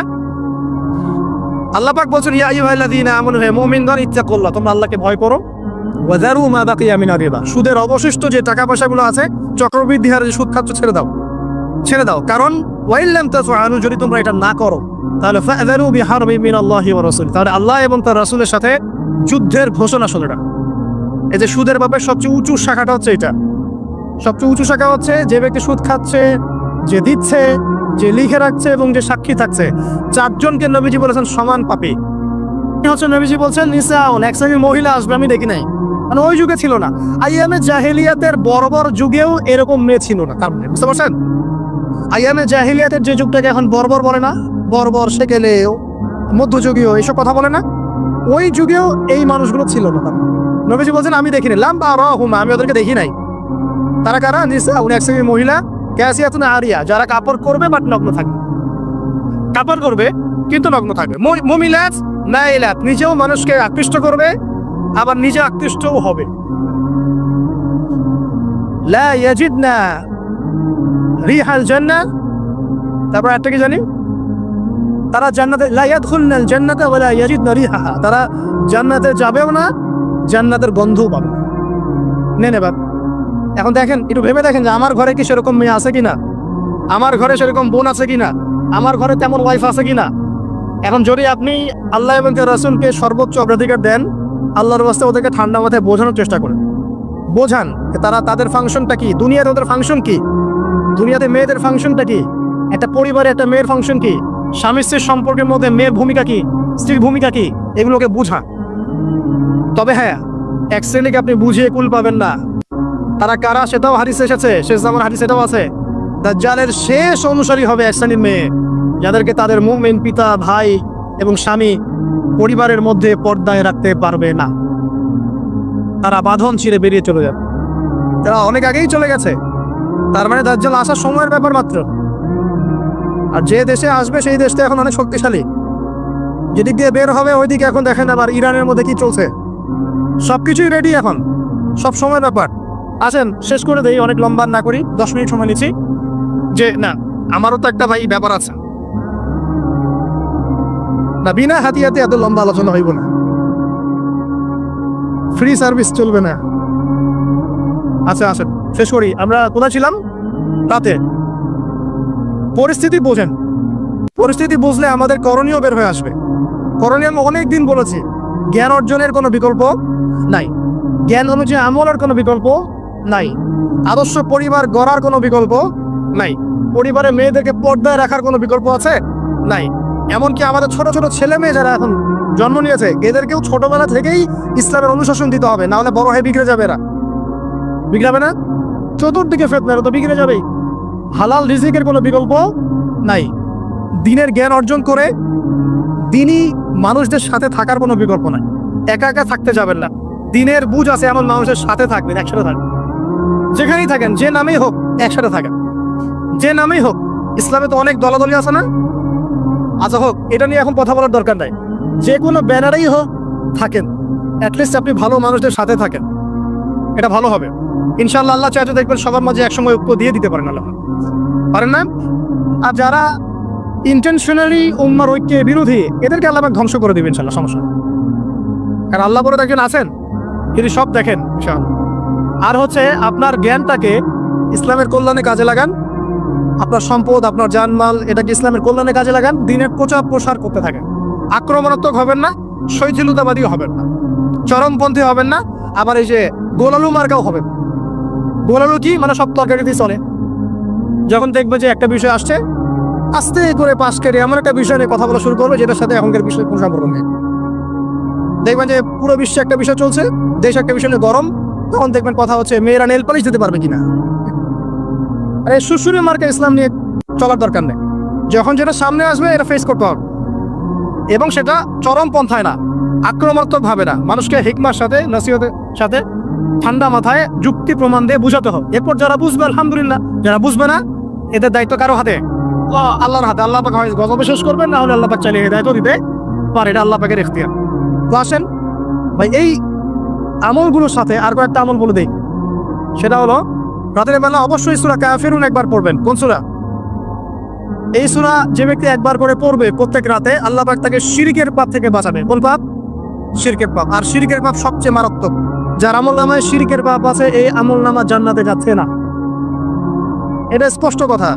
আল্লাহ পাক বলছেন ইয়া আইয়ুহাল্লাযীনা আমানু, হে মুমিনগণ, ইত্তাকুল্লাহ, তোমরা আল্লাহকে ভয় করো। ওয়া যারু মা বাকিয়া মিনার রিবা, সুদের অবশিষ্ট যে টাকা পয়সাগুলো আছে, চক্রবৃদ্ধি হারে যে সুদ খাচ্ছ, ছেড়ে দাও, ছেড়ে দাও। কারণ ওয়া ইন লাম তাফআলু, যদি তোমরা এটা না করো তাহলে ফাযারু বিহারবিন মিনাল্লাহি ওয়া রাসূলি, তাহলে আল্লাহ এবং তার রাসূলের সাথে যুদ্ধের ঘোষণা শুনে রাখো। এই যে সুদের ব্যাপারে সবচেয়ে উঁচু শাখাটা হচ্ছে এটা। সবচেয়ে উঁচু শাখা হচ্ছে যে ব্যক্তি সুদ খাচ্ছে, যে দিচ্ছে, যে লিখে রাখছে এবং যে সাক্ষী থাকছে, 4 জনকে নবীজি বলেছেন সমান পাপী। হচ্ছে নবীজি বলছেন নিসাউন, এক শ্রেণীর মহিলা আসবে, আমি দেখি নাই। মানে ওই যুগে ছিল না, আইয়ামে জাহেলিয়াতের বর্বর যুগেও এরকম মেয়ে ছিল না। তার মানে বুঝতে পারছেন, আইয়ামে জাহেলিয়াতের যে যুগটাকে এখন বর্বর বলে না, বর্বর, সেকেলেও, মধ্যযুগীয়, এইসব কথা বলে না, ওই যুগেও এই মানুষগুলো ছিল না। নবীজি বলছেন আমি দেখিনি, লাম্বা রাহুমা, আমি ওদেরকে দেখি নাই। তারা কারা? নিসাউন, এক শ্রেণীর মহিলা, কাসিয়াতুন আরিয়া, যারা কাপড় করবে বাট নগ্ন থাকবে, কাপড় করবে কিন্তু নগ্ন থাকবে। মুমিলাত মাইলাত, নিজেও মানুষকে আকৃষ্ট করবে আবার নিজে আকৃষ্টও হবে। লা ইয়াজিদনা রিহাল জান্নাহ, তারপর একটা কি জানি, তারা জান্নাতে, লা ইয়াদখুলনাল জান্নাতা ওয়া লা ইয়াজিদনা রিহাহা, তারা জান্নাতে যাবেও না, জান্নাতের গন্ধও পাবে না। নেন এবার এখন দেখেন, একটু ভেবে দেখেন যে আমার ঘরে কি সেরকম মেয়ে আছে কিনা, আমার ঘরে সেরকম বোন আছে কিনা, আমার ঘরে তেমন ওয়াইফ আছে কিনা। এখন যদি আপনি আল্লাহ এবং তার রাসূলকে সর্বোচ্চ অগ্রাধিকার দেন, আল্লাহর রাস্তায় ওদেরকে ঠান্ডা মাথায় বোঝানোর চেষ্টা করেন, বোঝান তারা, তাদের ফাংশনটা কি, দুনিয়াতে ওদের ফাংশন কি, দুনিয়াতে মেয়েদের ফাংশনটা কি, একটা পরিবারে একটা মেয়ের ফাংশন কি, স্বামী স্ত্রীর সম্পর্কের মধ্যে মেয়ের ভূমিকা কি, স্ত্রীর ভূমিকা কি, এগুলোকে বুঝা। তবে হ্যাঁ, এক শ্রেণীকে আপনি বুঝিয়ে কুল পাবেন না। তারা কারা সেটাও হাদিসে এসেছে, শেষ জামানার হাদিস এটাও আছে। দাজ্জালের শেষ অনুসারী হবে এক শ্রেণীর মেয়ে, যাদেরকে তাদের মুমিন পিতা, ভাই এবং স্বামী পরিবারের মধ্যে পর্দায় রাখতে পারবে না। তারা বাঁধন ছিঁড়ে বেরিয়ে চলে যাবে। তারা অনেক আগেই চলে গেছে, তার মানে দাজ্জাল আসার সময়ের ব্যাপার মাত্র। আর যে দেশে আসবে সেই দেশটা এখন অনেক শক্তিশালী, যেদিক দিয়ে বের হবে ওইদিকে এখন দেখেন আবার ইরানের মধ্যে কি চলছে, সবকিছুই রেডি এখন, সব সময়ের ব্যাপার। আসেন শেষ করে দেই, অনেক লম্বা না করি, 10 মিনিট সময় নিচ্ছি। যে না, আমারও তো একটা ভাই ব্যাপার আছে না, বিনা হাতিয়াতে এত লম্বা আলোচনা হইব না, ফ্রি সার্ভিস চলবে না। আচ্ছা আসেন শেষ করি। আমরা কোথায় ছিলাম? রাতে। পরিস্থিতি বোঝেন, পরিস্থিতি বুঝলে আমাদের করণীয় বের হয়ে আসবে। করণীয় আমি অনেক দিন বলেছি, জ্ঞান অর্জনের কোনো বিকল্প নাই, জ্ঞান অনুযায়ী আমলের কোনো বিকল্প নাই, আদর্শ পরিবার গড়ার কোনো বিকল্প নাই, পরিবারে মেয়েদেরকে পর্দায় রাখার কোনো বিকল্প আছে? নাই। এমনকি আমাদের ছোট ছোট ছেলে মেয়ে যারা এখন জন্ম নিয়েছে, এদেরকেও ছোটবেলা থেকেই ইসলামের অনুশাসন দিতে হবে, না হলে বড় হয়ে বিগড়ে যাবে। এরা বিগড়াবে না? চতুর্দিকে ফেতনা, তো বিগড়ে যাবেই। হালাল রিজিকের কোনো বিকল্প নাই। দিনের জ্ঞান অর্জন করে দিনই মানুষদের সাথে থাকার কোনো বিকল্প নাই। একা একা থাকতে যাবেন না, দিনের বুঝ আছে এমন মানুষের সাথে থাকবেন, একসাথে থাকবেন। যেখানেই থাকেন, যে নামেই হোক, একসাথে থাকেন, যে নামেই হোক। ইসলামে তো অনেক দলাদলি আছে না? আচ্ছা হোক, এটা নিয়ে এখন কথা বলার দরকার নাই। যে কোনো ব্যানারেই হোক থাকেন, অ্যাটলিস্ট আপনি ভালো মানুষদের সাথে থাকেন, এটা ভালো হবে ইনশাআল্লাহ। আল্লাহ চাইতে দেখবেন সবার মাঝে একসময় ঐক্য দিয়ে দিতে পারেন, আল্লাহ পারেন না? আর যারা ইন্টেনশনালি উম্মার ঐক্যে বিরোধী, এদেরকে আল্লাহ পাক ধ্বংস করে দিবেন ইনশাআল্লাহ, সমস্যা। কারণ আল্লাহ বলে একজন আছেন, তিনি সব দেখেন ইনশাআল্লাহ। আর হচ্ছে আপনার জ্ঞানটাকে ইসলামের কল্যাণে কাজে লাগান, আপনার সম্পদ, আপনার জানমাল, এটাকে ইসলামের কল্যাণে কাজে লাগান, দিনের প্রচার প্রসার করতে থাকেন। আক্রমণাত্মক হবেন না, শৈথিলতাবাদী হবেন না, চরমপন্থী হবেন না, আবার এই যে গোলালু মার্কাও হবেন। গোলালু কি মানে? সব তরকারিতেই চলে। যখন দেখবে যে একটা বিষয় আসছে, আস্তে করে পাশ করে এমন একটা বিষয় নিয়ে কথা বলা শুরু করবে যেটার সাথে এখনকার বিষয় কোনো সম্পর্ক নেই। দেখবেন যে পুরো বিশ্বে একটা বিষয় চলছে, দেশ একটা বিষয় নিয়ে গরম, তখন দেখবেন কথা হচ্ছে মেয়েরা নেল পালিশ দিতে পারবে কিনা। আরে সুশুরি মার্কা ইসলাম নিয়ে চলার দরকার নেই। যখন যেটা সামনে আসবে এটা ফেস করতে হবে, এবং সেটা চরম পন্থায় না, আক্রমণাত্মক ভাবে না, মানুষকে হিকমার সাথে, নসিহতের সাথে ঠান্ডা মাথায় যুক্তি প্রমাণ দিয়ে বুঝাতে হবে। এরপর যারা বুঝবে আলহামদুলিল্লাহ, যারা বুঝবে না এদের দায়িত্ব কারো হাতে? আল্লাহর হাতে। আল্লাহ পাক হয় গজবে শেষ করবেন, না হলে আল্লাহ পাক চাইলে দায়িত্ব দিতে পারে, এটা আল্লাহ পাকের ইখতিয়ার। তো আসেন ভাই, এই আমলগুলোর সাথে আর কয়েকটা আমল বলে দেই। সেটা হলো রাতের বেলা অবশ্যই সূরা কাফিরুন একবার পড়বেন। কোন সূরা? এই সূরা যে ব্যক্তি একবার করে পড়বে প্রত্যেক রাতে, আল্লাহ পাক তাকে শিরকের পাপ থেকে বাঁচাবে। কোন পাপ? শিরকের পাপ। আর শিরকের পাপ সবচেয়ে মারাত্মক। যার আমল নামায় শিরকের পাপ আছে, এই আমল নামা জান্নাতে যাচ্ছে না, এটা স্পষ্ট কথা।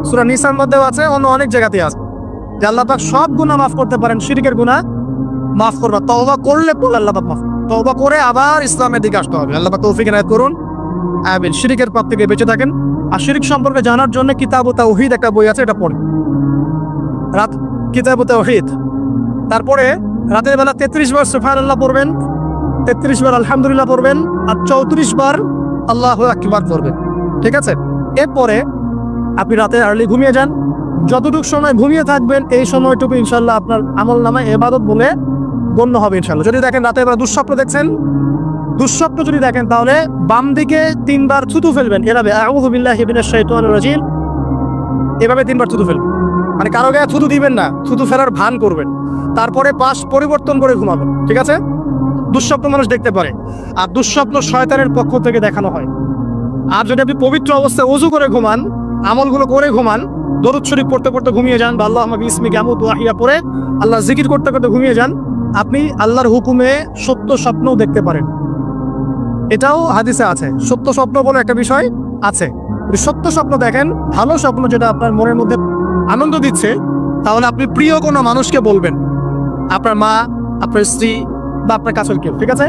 সূরা নিসার মধ্যেও আছে, অন্য অনেক জায়গাতেই আছে যে আল্লাহ পাক সব গুনাহ মাফ করতে পারেন, শিরকের গুনাহ মাফ করবে। তওবা করলে পড়লে আল্লাহ পাক মাফ, তওবা করে আবার ইসলামের দিকে আসতে হবে। আল্লাহ পাক তৌফিক এনায়েত করুন, আমিন। শিরকের পাপ থেকে বেঁচে থাকেন। আর শিরক সম্পর্কে জানার জন্য কিতাবুত তাওহীদ একটা বই আছে, এটা পড়ুন। রাত কিতাবুত তাওহীদ। তারপরে রাতের বেলা 33 বার সুবহানাল্লাহ পড়বেন, 33 বার আলহামদুলিল্লাহ পড়বেন, আর 34 বার আল্লাহু আকবার পড়বেন। ঠিক আছে? এরপরে আপনি রাতে আর্লি ঘুমিয়ে যান। যতটুকু সময় ঘুমিয়ে থাকবেন, এই সময়টুকু ইনশাআল্লাহ আপনার আমল নামায় ইবাদত বলে গণ্য হবে ইনশাআল্লাহ। যদি দেখেন রাতে বেলা দুঃস্বপ্ন দেখছেন, দুঃস্বপ্ন যদি দেখেন, তাহলে বাম দিকে 3 বার থুতু ফেলবেন। এভাবে আউযু বিল্লাহি মিনাশ শাইতানির রাজিম, এভাবে 3 বার থুতু ফেলবেন। মানে কারো গায়ে থুতু দিবেন না, থুতু ফেলার ভান করবেন। তারপরে পাশ পরিবর্তন করে ঘুমাবেন। ঠিক আছে? দুঃস্বপ্ন মানুষ দেখতে পারে, আর দুঃস্বপ্ন শয়তানের পক্ষ থেকে দেখানো হয়। আর যদি আপনি পবিত্র অবস্থায় ওযু করে ঘুমান, আমলগুলো করে ঘুমান, দরুদ শরীফ পড়তে পড়তে ঘুমিয়ে যান, বা আল্লাহুম্মা বিসমিকা আমুতু ওয়া আহইয়া পড়ে আল্লাহ জিকির করতে করতে ঘুমিয়ে যান, আপনি আল্লাহর হুকুমে সত্য স্বপ্নও দেখতে পারেন। এটাও হাদিসে আছে, সত্য স্বপ্ন বলে একটা বিষয় আছে। যদি সত্য স্বপ্ন দেখেন, ভালো স্বপ্ন যেটা আপনার মনের মধ্যে আনন্দ দিচ্ছে, তাহলে আপনি প্রিয় কোনো মানুষকে বলবেন, আপনার মা, আপনার স্ত্রী, বা আপনার কাছের কেউ। ঠিক আছে?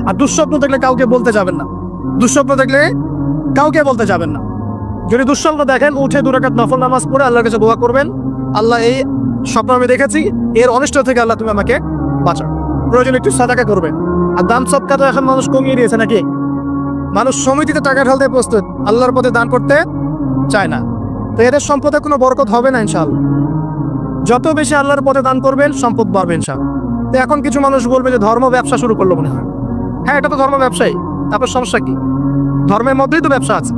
আর দুঃস্বপ্ন দেখলে কাউকে বলতে যাবেন না, দুঃস্বপ্ন দেখলে কাউকে বলতে যাবেন না। যদি দুঃস্বপ্ন দেখেন, উঠে 2 রাকাত নফল নামাজ পড়ে আল্লাহর কাছে দোয়া করবেন, আল্লাহ এই স্বপ্ন আমি দেখেছি, এর অনিষ্ট থেকে আল্লাহ তুমি আমাকে বাঁচাও। প্রয়োজন একটু সাদাকা করবেন। আর দান সদকা তো এখন মানুষ কমিয়ে দিয়েছে নাকি? মানুষ সমিতিতে টাকা ঢালতে প্রস্তুত, আল্লাহর পথে দান করতে চায় না। তো এদের সম্পদে কোনো বরকত হবে না ইনশাআল্লাহ। যত বেশি আল্লাহর পথে দান করবেন, সম্পদ বাড়বে ইনশাআল্লাহ। তো এখন কিছু মানুষ বলবে যে ধর্ম ব্যবসা শুরু করলো মনে হয়। হ্যাঁ এটা তো ধর্ম ব্যবসায়ী, তারপর সমস্যা কি? ধর্মের মধ্যেই তো ব্যবসা আছে।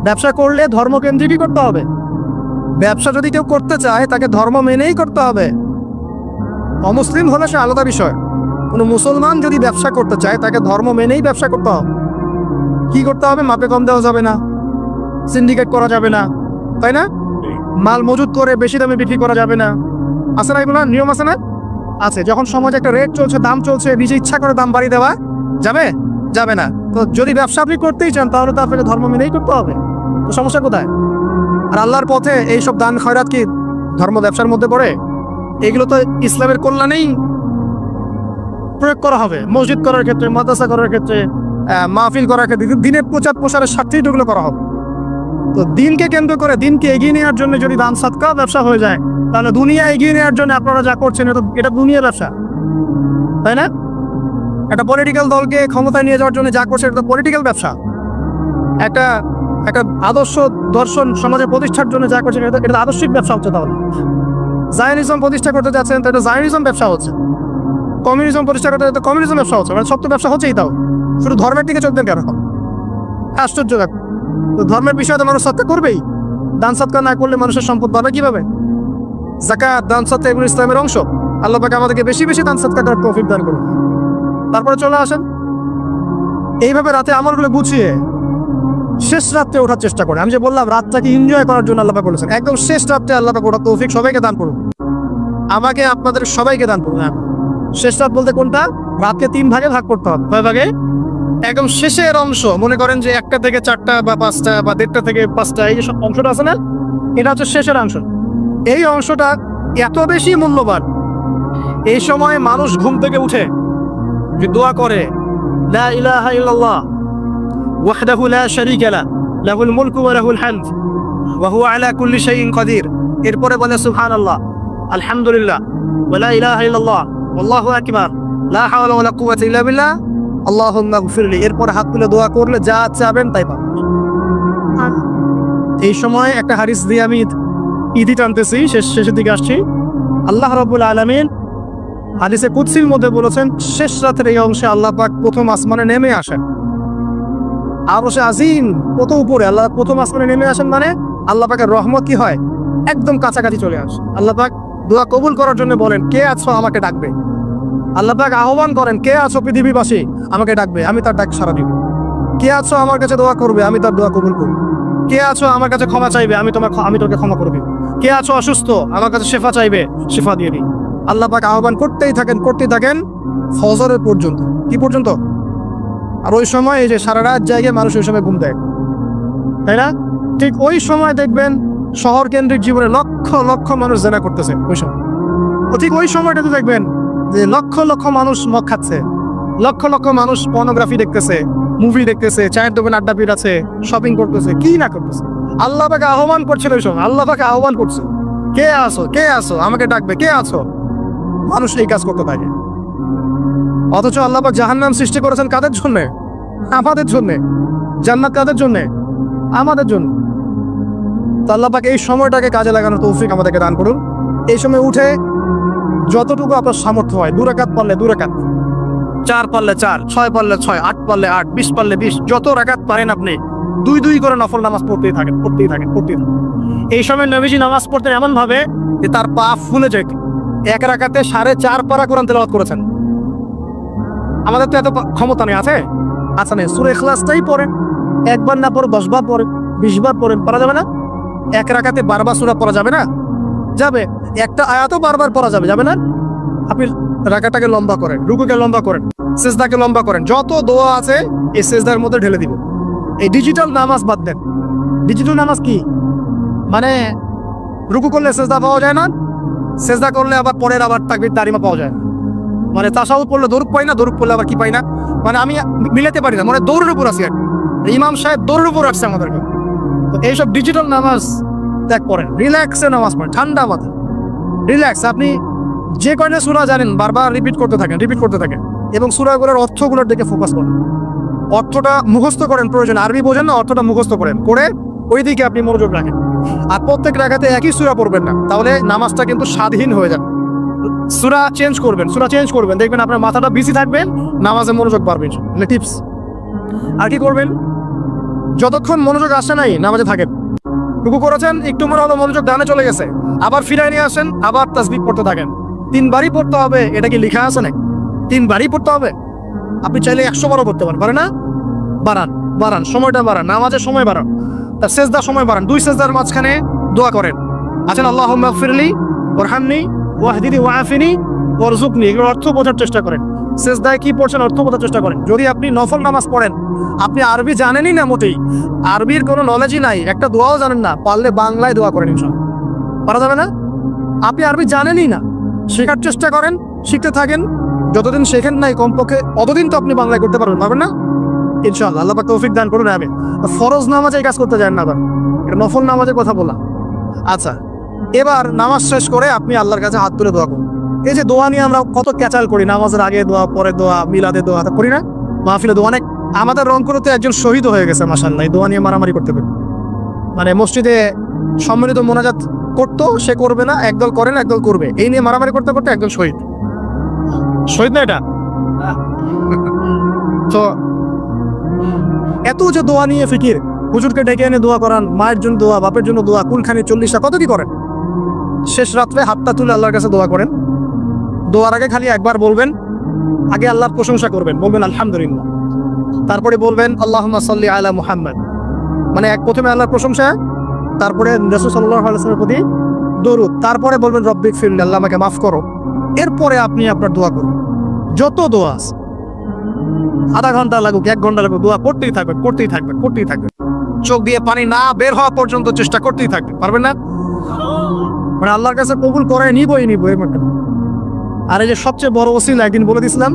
ব্যবসা করলে ধর্মকেন্দ্রিকই করতে হবে। ব্যবসা যদি কেউ করতে চায় তাকে ধর্ম মেনেই করতে হবে। অমুসলিম হলে সে আলাদা বিষয়। কোনো মুসলমান যদি ব্যবসা করতে চায় তাকে ধর্ম মেনেই ব্যবসা করতে হবে। কি করতে হবে? মাপে কম দেওয়া যাবে না, সিন্ডিকেট করা যাবে না, তাই না? মাল মজুত করে বেশি দামে বিক্রি করা যাবে না। আছে না এগুলো নিয়ম? আছে না? আছে। যখন সমাজে একটা রেট চলছে, দাম চলছে, নিজে ইচ্ছা করে দাম বাড়িয়ে দেওয়া যাবে? যাবে না। তো যদি ব্যবসা আপনি করতেই চান তাহলে তো আপনাকে ধর্ম মেনেই করতে হবে। তো সমস্যা কোথায়? আর আল্লাহর পথে এইসব দান খয়রাত কি ধর্ম ব্যবসার মধ্যে পড়ে? এগুলো তো ইসলামের কল্যাণেই প্রয়োগ করা হবে। মসজিদ করার ক্ষেত্রে, মাদ্রাসা করার ক্ষেত্রে, মাহফিল করার ক্ষেত্রে, দিনের প্রচার প্রসারের স্বার্থেই এগুলো করা হবে। তো দিনকে কেন্দ্র করে, দিনকে এগিয়ে নেওয়ার জন্য যদি দান সাদকা ব্যবসা হয়ে যায়, তাহলে দুনিয়া এগিয়ে নেওয়ার জন্য আপনারা যা করছেন এটা দুনিয়া ব্যবসা, তাই না? একটা পলিটিক্যাল দলকে ক্ষমতায় নিয়ে যাওয়ার জন্য যা করছে এটা পলিটিক্যাল ব্যবসা। একটা একটা আদর্শ দর্শন সমাজে প্রতিষ্ঠার জন্য যা করছে এটা আদর্শিক ব্যবসা হচ্ছে। তাহলে জায়নিজম প্রতিষ্ঠা করতে যাচ্ছেন, তো এটা জায়নিজম ব্যবসা হচ্ছে। কমিউনিজম প্রতিষ্ঠা করতে যাচ্ছে, কমিউনিজম ব্যবসা হচ্ছে। মানে সব তো ব্যবসা হচ্ছেই। তাও শুধু ধর্মের দিকে চলতেন কেন? আশ্চর্য ব্যাপার। তো ধর্মের বিষয়ে তো মানুষ সৎকা করবেই। দান সৎকা না করলে মানুষের সম্পদ বাড়বে কিভাবে? যাকাত, দান সৎকা এগুলো ইসলামের অংশ। আল্লাহ পাক আমাদেরকে বেশি বেশি দান সৎকা করার তৌফিক দান করুন। তারপরে চলে আসেন এইভাবে রাতে আমলগুলো গুছিয়ে শেষ রাত্রে ওঠার চেষ্টা করে। আমি যে বললাম রাতটাকে এনজয় করার জন্য আল্লাহ পাক বলেছেন, একদম শেষ রাত্রে আল্লাহ পাক ওঠার তৌফিক সবাইকে দান করুন। আমাকে, আপনাদের সবাইকে দান করুন। শেষ রাত বলতে কোনটা? রাতকে 3 ভাগে ভাগ করতে হবে। কয় ভাগে? একদম শেষের অংশ। মনে করেন যে 1টা থেকে 4টা বা 5টা বা 1.5টা থেকে 5টা, এই যে সব অংশটা আছে না, এটা হচ্ছে শেষের অংশ। এই অংশটা এত বেশি মূল্যবান। এই সময় মানুষ ঘুম থেকে উঠে যে দোয়া করে, লা ইলাহা ইল্লাল্লাহ ওয়াহদাহু লা শারীকা লাহু লাহুল মুলকু ওয়া লাহুল হামদ ওয়া হুয়া আলা কুল্লি শাইইন কাদির। এরপরে বলে সুবহানাল্লাহ, আলহামদুলিল্লাহ, ওয়া লা ইলাহা ইল্লাল্লাহ, আল্লাহু আকবার, লা হাওলা ওয়া লা কুওয়াতা ইল্লা বিল্লাহ, আল্লাহুম্মা গফিরলি। এরপর হাত তুলে দোয়া করলে যা চাবেন তাই পাবেন। এই সময় একটা হাদিস দিয়ে আমি ইতি টানতেছি, শেষের দিকে আসছি। আল্লাহ রাব্বুল আলামিন হাদিসে কুদসির মধ্যে বলেছেন, শেষ রাতের এই অংশে আল্লাহ পাক প্রথম আসমানে নেমে আসেন। আরশে আজিম কত উপরে, আল্লাহ প্রথম আসমানে নেমে আসেন। মানে আল্লাহ পাকের রহমত কি হয়? একদম কাছাকাছি চলে আসে। আল্লাহ পাক দোয়া কবুল করার জন্য বলেন, কে আছো আমাকে ডাকবে। আল্লাহ পাক আহ্বান করেন, কে আছো পৃথিবীবাসী আমাকে ডাকবে, আমি তার ডাক সাড়া দিব। কে আছো আমার কাছে দোয়া করবে, আমি তার দোয়া কবুল করব। কে আছো আমার কাছে ক্ষমা চাইবে, আমি তোকে ক্ষমা করে দিব। কে আছো অসুস্থ, আমার কাছে শেফা চাইবে, শেফা দিয়ে দিই। আল্লাহ পাক আহ্বান করতেই থাকেন ফজরের পর্যন্ত। কি পর্যন্ত? আর ওই সময় এই যে সারা রাত জায়গায় মানুষ ওই সময় ঘুম দেয়, তাই না? ঠিক ওই সময় দেখবেন শহর কেন্দ্রিক জীবনে লক্ষ লক্ষ মানুষ জেনা করতেছে ওই সময়। ঠিক ওই সময়টাতে দেখবেন যে লক্ষ লক্ষ মানুষ মদ খাচ্ছে, লক্ষ লক্ষ মানুষ পর্নোগ্রাফি দেখতেছে, মুভি দেখতেছে, চায়ের দোকানে আড্ডা পিটাচ্ছে, শপিং করতেছে, কি না করতেছে। আল্লাহ পাকে আহ্বান করছিল ওই সময়। আল্লাহ পাকে আহ্বান করছে, কে আছো আমাকে ডাকবে, কে আছো। মানুষ এই কাজ করতে থাকে। অথচ আল্লাহ পাক জাহান্নাম সৃষ্টি করেছেন কাদের জন্য? আমাদের জন্য। জান্নাত কাদের জন্য? আমাদের জন্য। তো আল্লাহ পাক এই সময়টাকে কাজে লাগানোর তৌফিক আমাদেরকে দান করুন। এই সময় উঠে যতটুকু আপনার সামর্থ্য হয়, 2 রাকাত পারলে 2 রাকাত, 4 পারলে 4, 6 পারলে 6, 8 পারলে 8, 20 পারলে 20, যত রাকাত পারেন আপনি 2 করে নফল নামাজ পড়তেই থাকেন। এই সময় নবীজি নামাজ পড়তেন এমন ভাবে যে তার পা ফুলে যেত। 1 রাকাতে 4.5 পারা কোরআন তেলাওয়াত করেছেন। আমাদের তো এত ক্ষমতা নেই। আছে নেই। সূরা ইখলাসটাই পড়েন, 1 বার না পড়ে 10 বার পড়েন, 20 বার পড়েন, পড়া যাবে না? 1 রাকাতে 12 বার সূরা পড়া যাবে না? যাবে। একটা আয়াতও বারবার পড়া যাবে না? আপনি রাকাতটাকে লম্বা করেন, রুকুকে লম্বা করেন, সিজদাকে লম্বা করেন, যত দোয়া আছে এই সিজদার মধ্যে ঢেলে দিব। এই ডিজিটাল নামাজ বাদ দেন। ডিজিটাল নামাজ কি মানে? রুকু করলে সিজদা পাওয়া যায় না, সিজদা করলে আবার পরের আবার তাকবীর তাহরিমা পাওয়া যায় না। মানে তাশাহুদ পড়লে দরুদ পাই না, দরুদ পড়লে আবার কি পাই না, মানে আমি মিলাতে পারি না। মানে দৌড়ের উপর আছি। ইমাম সাহেব দৌড়ের উপর আসছে আমাদেরকে। তো এইসব ডিজিটাল নামাজ ত্যাগ করেন, রিল্যাক্সে নামাজ পড়েন, ঠান্ডা মাথায় রিল্যাক্স। আপনি যে কয়টা সূরা জানেন বারবার রিপিট করতে থাকেন এবং সূরাগুলোর অর্থগুলোর দিকে ফোকাস করেন। অর্থটা মুখস্থ করেন, প্রয়োজন আরবি বোঝেন না, অর্থটা মুখস্থ করেন, করে ওই দিকে আপনি মনোযোগ রাখেন। আর প্রত্যেক রাকাতে একই সূরা পড়বেন না, তাহলে নামাজটা কিন্তু স্বাধীন হয়ে যাবে। সূরা চেঞ্জ করবেন, দেখবেন আপনার মাথাটা বিজি থাকবে, নামাজে মনোযোগ বাড়বে। টিপস। আর কি করবেন, যতক্ষণ মনোযোগ আসে নাই নামাজে থাকেন। রুকু করেছেন, একটু মনে হলো মনোযোগ ডানে চলে গেছে, আবার ফিরাই নিয়ে আসেন, আবার তাসবিহ পড়তে থাকেন। 3 বারই পড়তে হবে, এটা কি লেখা আছে নাকি? 3 বারই পড়তে হবে। আপনি চাইলে 100 বারও পড়তে পারেন না? বাড়ান, সময়টা বাড়ান, নামাজের সময় বাড়ান, তার সেজদার সময় বাড়ান। 2 সেজদার মাঝখানে দোয়া করেন, আছেন আল্লাহুম্মা গফিরলি ওয়ারহামনি ওয়াহদিনি ওয়াআফিনি ওয়ারযুকনি, এগুলোর অর্থ বোঝার চেষ্টা করেন। সেজদায় কি পড়ছেন অর্থ বোঝার চেষ্টা করেন। যদি আপনি নফল নামাজ পড়েন, আপনি আরবি জানেনই না, মোটেই আরবির কোনো নলেজই নাই, একটা দোয়াও জানেন না, পারলে বাংলায় দোয়া করেন, ইনশাআল্লাহ পারা যাবে না? আপনি আরবি জানেনই না, শেখার চেষ্টা করেন, শিখতে থাকেন। যতদিন শেখেন নাই কমপক্ষে অতদিন তো আপনি বাংলায় করতে পারবেন না? ইনশাআল্লাহ আল্লাহ পাক তৌফিক দান করুন। আমি ফরজ নামাজে এই কাজ করতে যান না, এটা নফল নামাজের কথা বললাম। আচ্ছা, এবার নামাজ শেষ করে আপনি আল্লাহর কাছে হাত তুলে দোয়া করুন। এই যে দোয়া নিয়ে আমরা কত ক্যাচাল করি, নামাজের আগে দোয়া, পরে দোয়া, মিলাদে দোয়া করি না, মাহফিলে দোয়া। অনেক আমাদের রংপুরেতে একজন শহীদ হয়ে গেছে মাশাআল্লাহ, এই দোয়া নিয়ে মারামারি করতে পারে। মানে মসজিদে সম্মিলিত মোনাজাত করতো, সে করবে না, একদল করে না, একদল করবে, এই নিয়ে মারামারি করতে করতে একজন শহীদ না এটা। তো এত যে দোয়া নিয়ে ফিকির, হুজুরকে ডেকে এনে দোয়া করান, মায়ের জন্য দোয়া, বাপের জন্য দোয়া, কুলখানি 40টা, কত কি করেন। শেষ রাত্রে হাতটা তুলে আল্লাহর কাছে দোয়া করেন। দোয়ার আগে খালি একবার বলবেন, আগে আল্লাহর প্রশংসা করবেন, বলবেন আলহামদুলিল্লাহ, তারপরে বলবেন আল্লাহুম্মা সাল্লি আলা মুহাম্মদ, মানে প্রথমে আল্লাহর প্রশংসা, তারপরে রাসূল সাল্লাল্লাহু আলাইহি ওয়াসাল্লামের প্রতি দরুদ, তারপরে বলবেন রব্বিক ফিরলি, আল্লাহ আমাকে মাফ করো। এরপরে আপনি আপনার দোয়া করুন, যত দোয়া আছে, আধা ঘন্টা লাগুক, 1 ঘন্টা লাগুক, দোয়া করতেই থাকবেন। চোখ দিয়ে পানি না বের হওয়া পর্যন্ত চেষ্টা করতেই থাকবেন, পারবেন না? মানে আল্লাহর কাছে কবুল করে নিবই এরকম। আর এই যে সবচেয়ে বড় ওসিলা, একদিন বলে দিয়েছিলাম,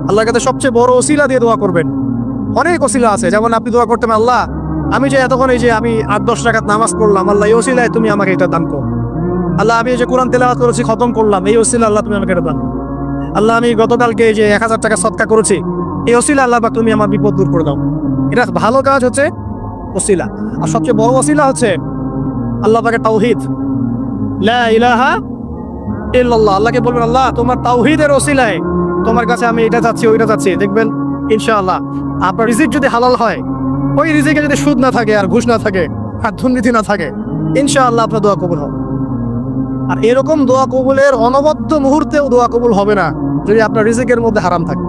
আল্লাহর কাছে সবচেয়ে বড় ওসিলা দিয়ে দোয়া করবেন। অনেক ওসিলা আছে, যেমন আপনি দোয়া করতে পারেন, আল্লাহ আমি যে এতক্ষণ এই যে আমি 8-10 রাকাত নামাজ পড়লাম, আল্লাহ এই ওসিলায় তুমি আমাকে এটা দান করো। আল্লাহ আমি এই যে কোরআন তেলাওয়াত করেছি, খতম করলাম, এই ওসিলা আল্লাহ তুমি আমাকে এটা দান করো। আল্লাহ আমি গতকালকে এই যে 1000 টাকা সদকা করেছি, এই ওসিলা আল্লাহ পাক তুমি আমার বিপদ দূর করে দাও। এটা ভালো কাজ হচ্ছে ওসিলা। আর সবচেয়ে বড় ওসিলা হচ্ছে আল্লাহ পাকের তাওহীদ, লা ইলাহা ইল্লাল্লাহ। আল্লাহকে বলবেন, আল্লাহ তোমার তাওহীদের ওসিলায় তোমার কাছে আমি এটা চাচ্ছি, ওইটা চাচ্ছি। দেখবেন ইনশাআল্লাহ আপনার রিজিক যদি হালাল হয়, ওই রিজিকে যদি সুদ না থাকে, আর ঘুষ না থাকে, আর দুর্নীতি না থাকে, ইনশাআল্লাহ আপনার দোয়া কবুল হবে। আর এরকম দোয়া কবুলের অনবদ্য মুহূর্তেও দোয়া কবুল হবে না যদি আপনার রিজিকের মধ্যে হারাম থাকে।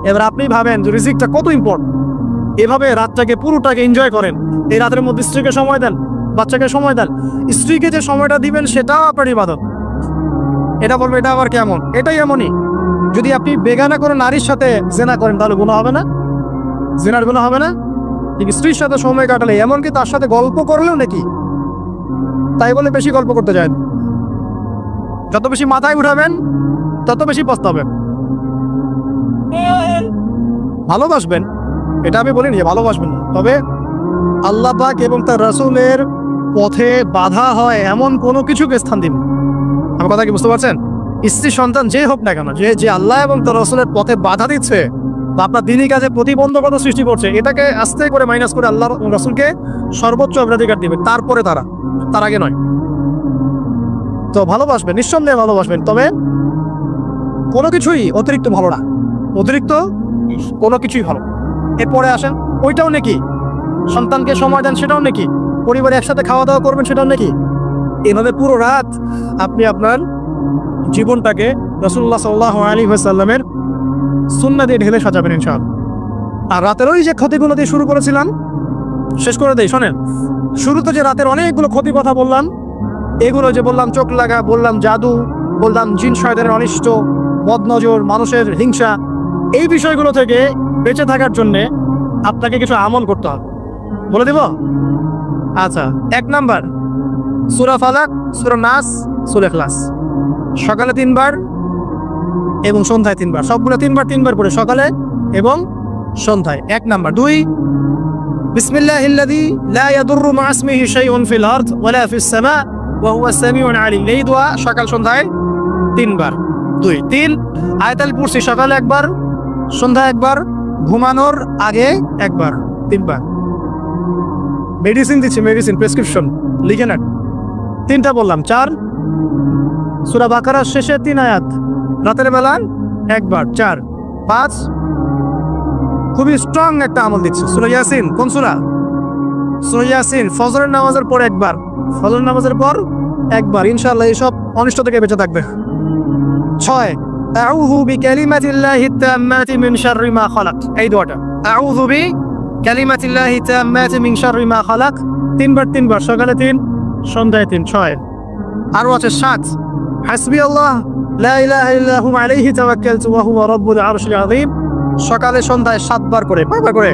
এবার আপনি ভাবেন যে রিজিকটা কত ইম্পর্টেন্ট। এভাবে রাতটাকে পুরোটাকে এনজয় করেন। এই রাতের মধ্যে স্ত্রীকে সময় দেন, বাচ্চাকে সময় দেন। স্ত্রীকে যে সময়টা দিবেন সেটাও আপনার ইবাদত। এটা বলবে এটা আবার কেমন? এটাই এমনই। যদি আপনি বেগানা করে নারীর সাথে জেনা করেন তাহলে গুনাহ হবে না? জেনার গুনাহ হবে না? স্ত্রীর সাথে সময় কাটালে, এমনকি তার সাথে গল্প করলেও নাকি, তাই বলে বেশি গল্প করতে যায় না। যত বেশি মাথায় উঠাবেন তত বেশি পস্তাবেন। ভালোবাসবেন, এটা আমি বলিনি যে ভালোবাসবেন না, তবে আল্লাহ পাক এবং তার রাসূলের পথে বাধা হয় এমন কোনো কিছুকে স্থান দিন। আমার কথা কি বুঝতে পারছেন? স্ত্রী সন্তান যে হোক না কেন, যে আল্লাহ এবং তার রাসূলের পথে বাধা দিচ্ছে বা আপনার দিনই কাজে প্রতিবন্ধকতা সৃষ্টি করছে, এটাকে আস্তে করে মাইনাস করে আল্লাহ রাসূলকে সর্বোচ্চ অগ্রাধিকার দিবেন, তারপরে তার আগে নয়। তো ভালোবাসবেন, নিঃসন্দেহে ভালোবাসবেন, তবে কোনো কিছুই অতিরিক্ত ভালো না। অতিরিক্ত কোনো কিছুই ভালো। এরপরে আসেন, ওইটাও নাকি সন্তানকে সময় দেন, সেটাও নাকি পরিবারে একসাথে খাওয়া দাওয়া করবেন, সেটাও নাকি। এভাবে পুরো রাত আপনি আপনার জীবনটাকে রাসূলুল্লাহ সাল্লাল্লাহু আলাইহি ওয়াসাল্লামের সুন্নাহ দিয়ে ঢেলে সাজাবেন ইনশাআল্লাহ। আর রাতের ওই যে ক্ষতিগুলো দিয়ে শুরু করেছিলাম, শেষ করে দেই। শোনেন, শুরুতে যে রাতের অনেকগুলো ক্ষতি কথা বললাম, এগুলো যে বললাম চোখ লাগা, বললাম জাদু, বললাম জিন শয়তানের অনিষ্ট, বদনজর, মানুষের হিংসা, এই বিষয়গুলো থেকে বেঁচে থাকার জন্যে আপনাকে কিছু আমল করতে হবে। বলে দিব? আচ্ছা, 1 নাম্বার, সূরা ফালাক, সূরা নাস, সূরা ইখলাস, সকালে 3 বার এবং সন্ধ্যায় 3 বার, সবগুলো 3 বার করে সকালে এবং সন্ধ্যায়। 1 নাম্বার। 2, বিসমিল্লাহিল্লাযী লা ইয়াদুররু মা ইসমিহি শাইউন ফিল আরদ ওয়ালা ফিস সামা ওয়া হুয়া সামিউন আলিম, এই দোয়া সকাল সন্ধ্যায় 3 বার। 2, 3 আয়াতুল কুরসি সকালে 1 বার, সন্ধ্যায় 1 বার, ঘুমানোর আগে 1 বার, 3 বার। মেডিসিন দিচ্ছি, মেডিসিন প্রেসক্রিপশন লিখে নেন। 3টা বললাম। 4 সূরা বাকারার শেষে 3 আয়াত, রাতের বেলা একবার, 4, 5 খুবই স্ট্রং একটা আমল দিচ্ছে। সূরা ইয়াসিন, কোন সূরা? সূরা ইয়াসিন। ফজরের নামাজের পর একবার, ফজরের নামাজের পর একবার, ইনশাআল্লাহ এইসব অনিষ্ট থেকে বেঁচে থাকবে। 6 আউযু বিকালিমাতিল্লাহি তাম্মাতি মিন শাররি মা খালাক, এই দোয়াটা, আউযু বিকালিমাতিল্লাহি তাম্মাতি মিন শাররি মা খালাক, 3 বার, সকালে 3, সন্ধ্যায় 3, 6। আরো আছে 7 হাসবিয়াল্লাহ লা ইলাহা ইল্লা হু আলাইহি তাওয়াক্কালতু ওয়া হুয়া রাব্বুল আরশিল আযীম, সকালে সন্ধ্যায় 7 বার করে, 5 বার করে।